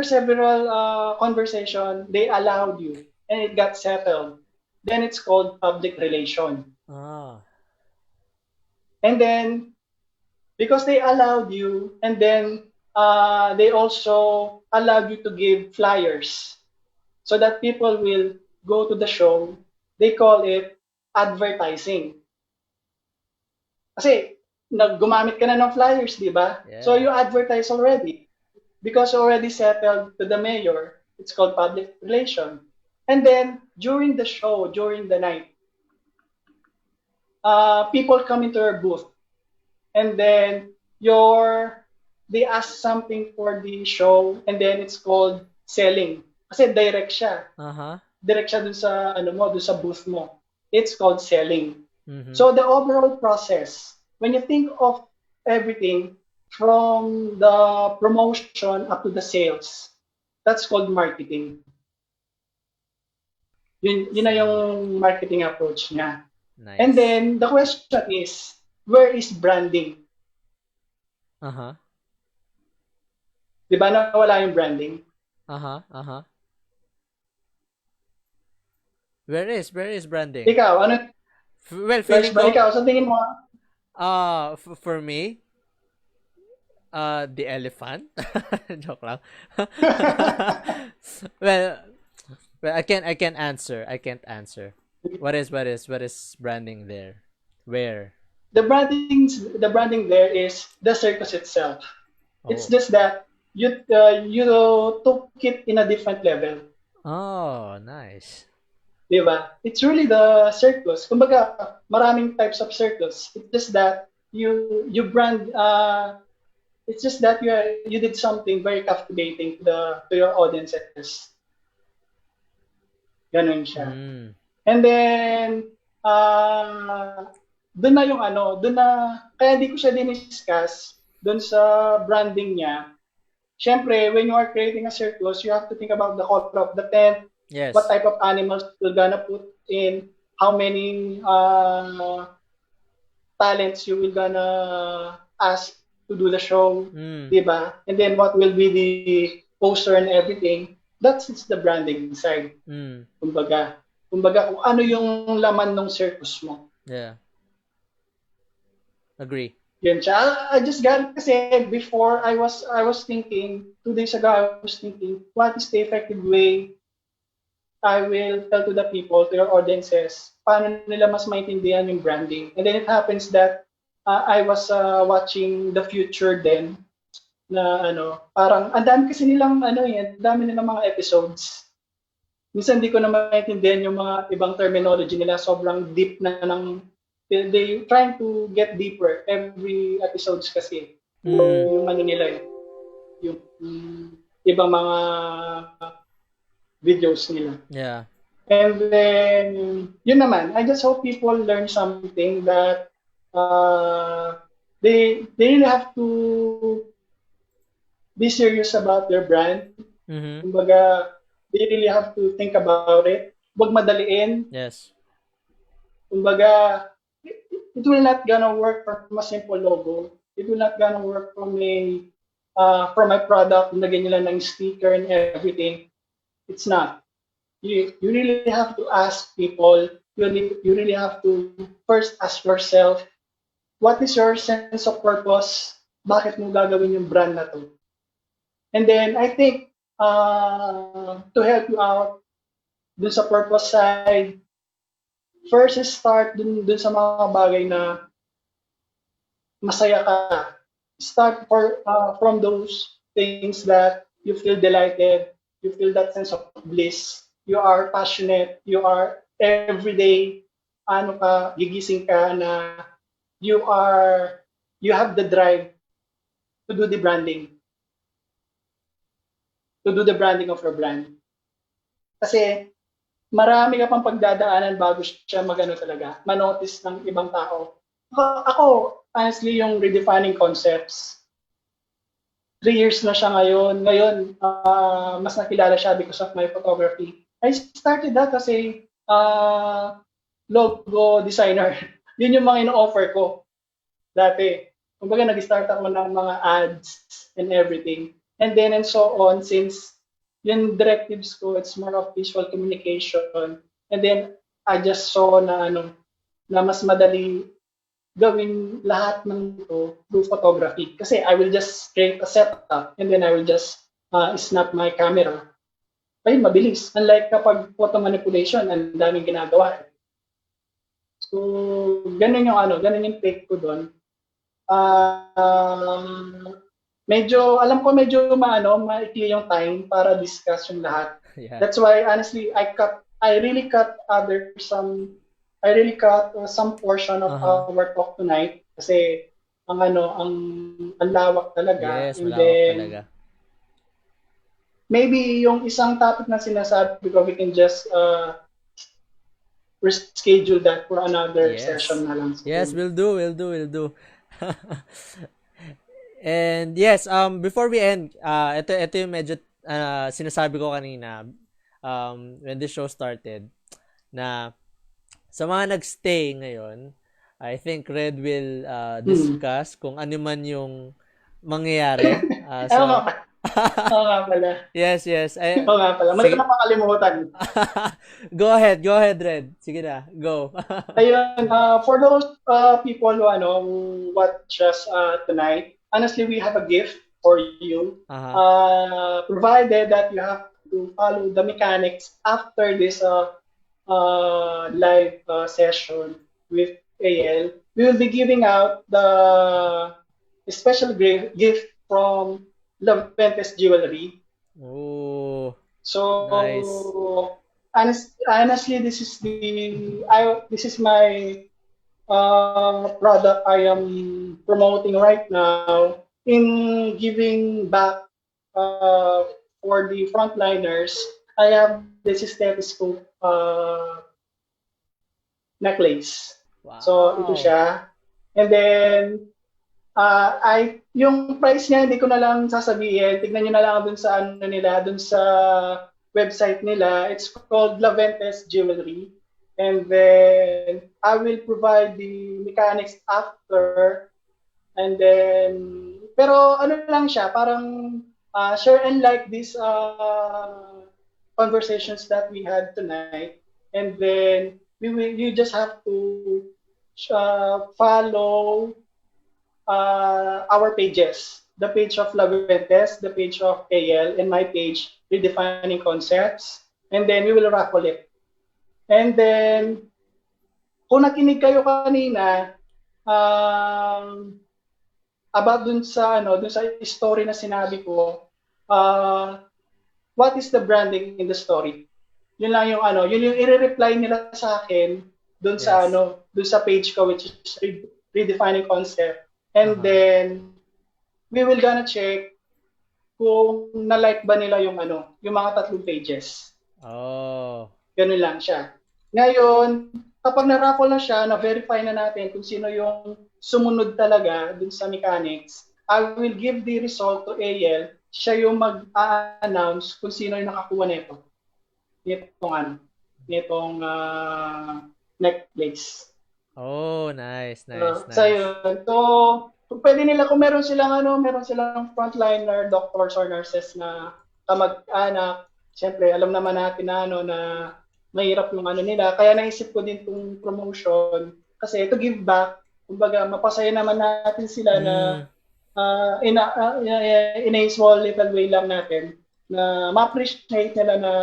several conversation, they allowed you, and it got settled. Then it's called public relation. Ah. And then because they allowed you, and then they also allowed you to give flyers so that people will go to the show. They call it advertising. Kasi gumamit ka na ng flyers, di ba? So Yeah. you advertise already. Because already settled to the mayor, it's called public relation. And then during the show, during the night, people come into your booth, and then they ask something for the show, and then it's called selling. Kasi Uh-huh. direct siya dun sa ano mo, dun sa booth mo. It's called selling. Mm-hmm. So the overall process, when you think of everything from the promotion up to the sales, that's called marketing. Yun na See. yung marketing approach niya. And Nice. then the question is, where is branding? Uh-huh. Di ba nawala yung branding? Uh-huh. Uh-huh. Where is branding? Ikaw, ano, Well, Lars feeling ba? ko, Ikaw, sa tingin mo, for me, the elephant. Joke lang. well, well, I can't answer. I can't answer. What is branding there? Where? the branding there is the circus itself. It's Oh. just that you took it in a different level. Oh, nice. Di ba? It's really the circus. Kumbaga, maraming types of circus. It's just that you brand it's just that you did something very captivating to your audiences. Ganun siya. Mm. And then doon na yung ano, doon na kaya di ko siya diniscuss doon sa branding niya. Siyempre, when you are creating a circus, you have to think about the color of the tent, what Yes. type of animals you're gonna put in, how many talents you will gonna ask to do the show, Mm. di ba? And then what will be the poster and everything. That's it's the branding side. Mm. Kumbaga, kung ano yung laman ng circus mo. Yeah. Agree. Yun siya. I just got it kasi before I was thinking, 2 days ago I was thinking, what is the effective way I will tell to the people, to your audiences, paano nila mas maintindihan yung branding. And then it happens that I was watching The Future then, na ano, parang, ang dami kasi nilang, ano yan, ang dami nilang mga episodes. Minsan hindi ko na maintindihan yung mga ibang terminology nila, sobrang deep na ng, they trying to get deeper every episodes kasi. Mm. Yung ano nila yung ibang mga videos nila. Yeah. And then, yun naman, I just hope people learn something that they really have to be serious about their brand. Mm-hmm. Kumbaga, they really have to think about it. Huwag madaliin. Yes. Kumbaga, it will not gonna work from a simple logo. It will not gonna work from a product, lagyan nila ng sticker and everything. It's not. You really have to ask people, you really have to first ask yourself, what is your sense of purpose? Bakit mo gagawin yung brand na to? And then I think to help you out dun sa purpose side, first is start dun sa mga bagay na masaya ka. Start from those things that you feel delighted, you feel that sense of bliss, you are passionate, you are everyday, ano ka, gigising ka na you have the drive to do the branding, to do the branding of your brand. Kasi marami ka pang pagdadaanan bago siya magano talaga, manotice ng ibang tao. Ako, honestly, yung redefining concepts, 3 years na siya ngayon. Ngayon, mas nakilala siya because of my photography. I started that kasi logo designer. Yun yung mga ino-offer ko dati. Kumbaga, nag-start ako ng mga ads and everything. And then and so on, since yung directives ko, it's more of visual communication. And then, I just saw na na mas madali gawin lahat ng ito through photography. Kasi I will just create a setup and then I will just snap my camera. Ayun, mabilis. Unlike kapag photo manipulation, ang daming ginagawa. So, ganun yung take ko doon. Alam ko medyo maikli yung time para discuss yung lahat. Yeah. That's why honestly I really cut some portion of our talk tonight kasi ang lawak talaga. Yes, And malawak then talaga. maybe yung isang topic na sinasabi ko, we can just reschedule that for another Yes. session na lang Yes, siguro. we'll do, we'll do. And yes, before we end, ito yung medyo sinasabi ko kanina when the show started na sa mga nagstay ngayon, I think Red will Hmm. discuss kung ano man yung mangyayari. Oo nga So pala. Oo nga pala. yes, yes. Oo nga pala. Mali ko Sige. na makalimutan. Go ahead, Red. Sige na, go. Ayun, for those people who, who watch us tonight, honestly, we have a gift for you. Aha. Provided that you have to follow the mechanics after this live session with AL. We will be giving out the special gift from Love Pentes Jewelry. Oh, nice. So honestly, this is my product I am promoting right now in giving back for the frontliners. I have this stethoscope necklace. So ito Wow. siya. And then yung price niya hindi ko na lang sasabihin. Tignan niyo na lang dun sa ano nila, dun sa website nila. It's called Laventes Jewelry. And then I will provide the mechanics after. And then pero ano lang siya, parang share and like these conversations that we had tonight. And then you just have to follow our pages. The page of Laventes, the page of AL, and my page, Redefining Concepts. And then we will raffle it. And then, kung nakinig kayo kanina, about dun sa story na sinabi ko, what is the branding in the story? Yun lang yung yun yung i-reply nila sa akin Yes. dun sa page ko, which is Redefining Concept. And Aha. then we will gonna check kung na-like ba nila yung mga tatlong pages. Oh. Ganun lang siya. Ngayon, kapag na-raffle na siya, na-verify na natin kung sino yung sumunod talaga dun sa mechanics, I will give the result to AL. Siya yung mag-announce kung sino yung nakakuha nito. Nitong necklace. Oh, nice. So yun. So pwede nila kung meron silang frontliner, doctors or nurses na kamag-anak. Siyempre, alam naman natin na na mahirap yung nila. Kaya naisip ko din tong promotion kasi to give back. Kumbaga, mapasaya naman natin sila na Mm, in a small little way lang natin na ma-appreciate nila na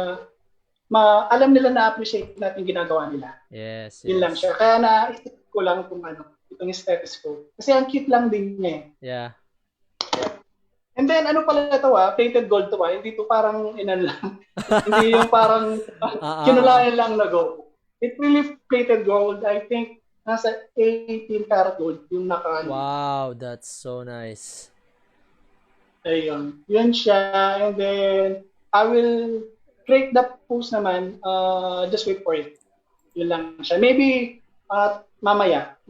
alam nila na appreciate natin ginagawa nila. Yun lang yes. siya. Kaya naisip ko lang itong stethoscope. Kasi ang cute lang din niya eh. Yeah. And then, ano pala ito plated gold to hindi to parang inan lang. Hindi yung parang Ah. kinulayan lang na gold. It really plated gold. I think nasa 18 karat gold yung Wow, that's so nice. Ayun. Yun siya. And then, I will create the post naman. Just wait for it. Yun lang siya. Maybe, mamaya,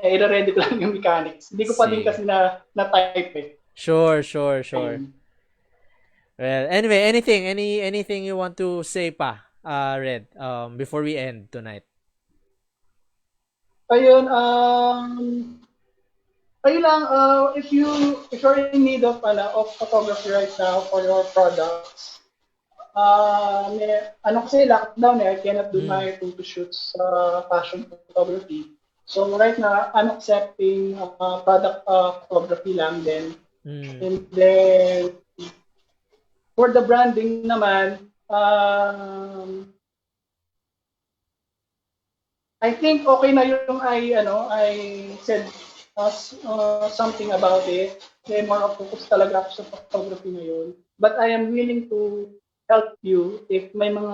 i-ready ko lang yung mechanics. Hindi ko pa din Sige. kasi na-type eh. Sure. Ayun. Well, anyway, anything you want to say pa, Red, before we end tonight? Ayun, ayun lang, if you're in need of photography right now for your products, kasi lockdown I cannot do Mm. my photo shoots fashion photography. So right now, I'm accepting product photography lang din. Mm. And then, for the branding naman, I think okay na yung I said something about it. Kaya more of focus talaga ako sa photography ngayon. But I am willing to help you if may mga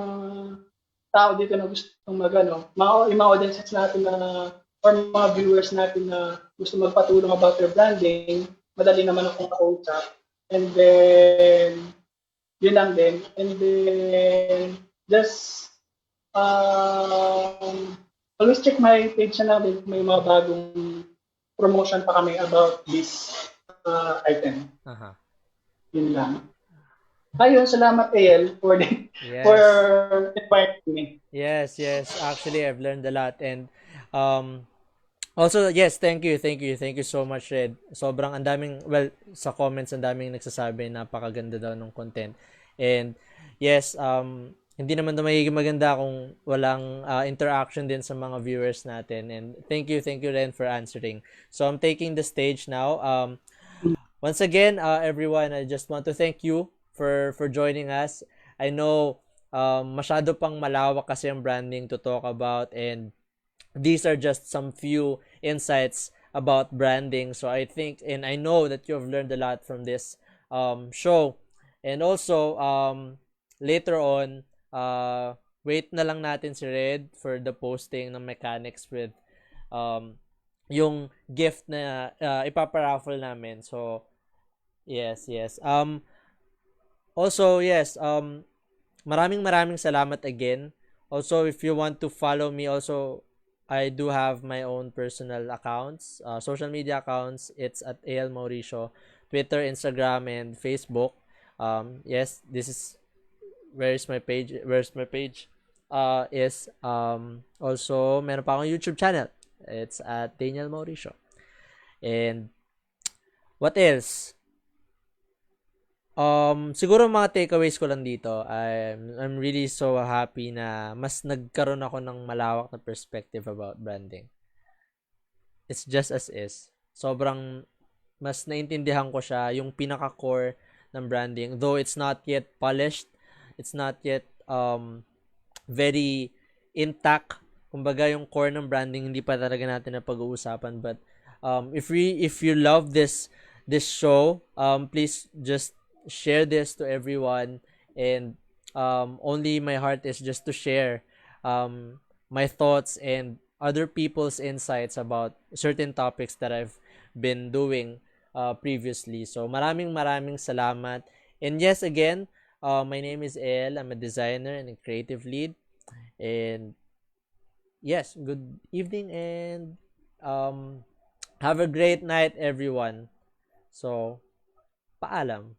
tao dito na gustong mga audiences natin na or mga viewers natin na gusto magpatulong about their branding, madali naman akong kausap. And then, Yun lang din. And then, just always check my page na lang din. May mga bagong promotion pa kami about this item. Uh-huh. Yun lang. Ayun, salamat AL for Yes. inviting me. Yes, yes. Actually, I've learned a lot, and um also, yes, thank you so much, Red. Sobrang ang daming, well, sa comments ang daming nagsasabi napakaganda daw ng content. And yes, hindi naman na magiging maganda kung walang interaction din sa mga viewers natin. And thank you Ren for answering. So I'm taking the stage now. Once again, everyone, I just want to thank you for joining us. I know masyado pang malawak kasi ang branding to talk about, and these are just some few insights about branding. So I think and I know that you've learned a lot from this show. And also, later on, wait na lang natin si Red for the posting ng mechanics with um, yung gift na ipaparaffle namin. So, yes, yes. Also, yes, maraming salamat again. Also, if you want to follow me also, I do have my own personal accounts, social media accounts. It's at Eyel Mauricio, Twitter, Instagram, and Facebook. Yes, this is where's my page? Where's my page? Is also meron pa akong YouTube channel. It's at Daniel Mauricio. And what else? Siguro mga takeaways ko lang dito. I'm really so happy na mas nagkaroon ako ng malawak na perspective about branding. It's just as is. Sobrang mas naintindihan ko siya, yung pinaka-core ng branding. Though it's not yet polished, it's not yet very intact. Kumbaga yung core ng branding hindi pa talaga natin na pag-uusapan, but if you love this show, please just share this to everyone. And only my heart is just to share my thoughts and other people's insights about certain topics that I've been doing previously. So maraming salamat. And yes, again, my name is El. I'm a designer and a creative lead. And yes, good evening, and um, have a great night, everyone. So, paalam.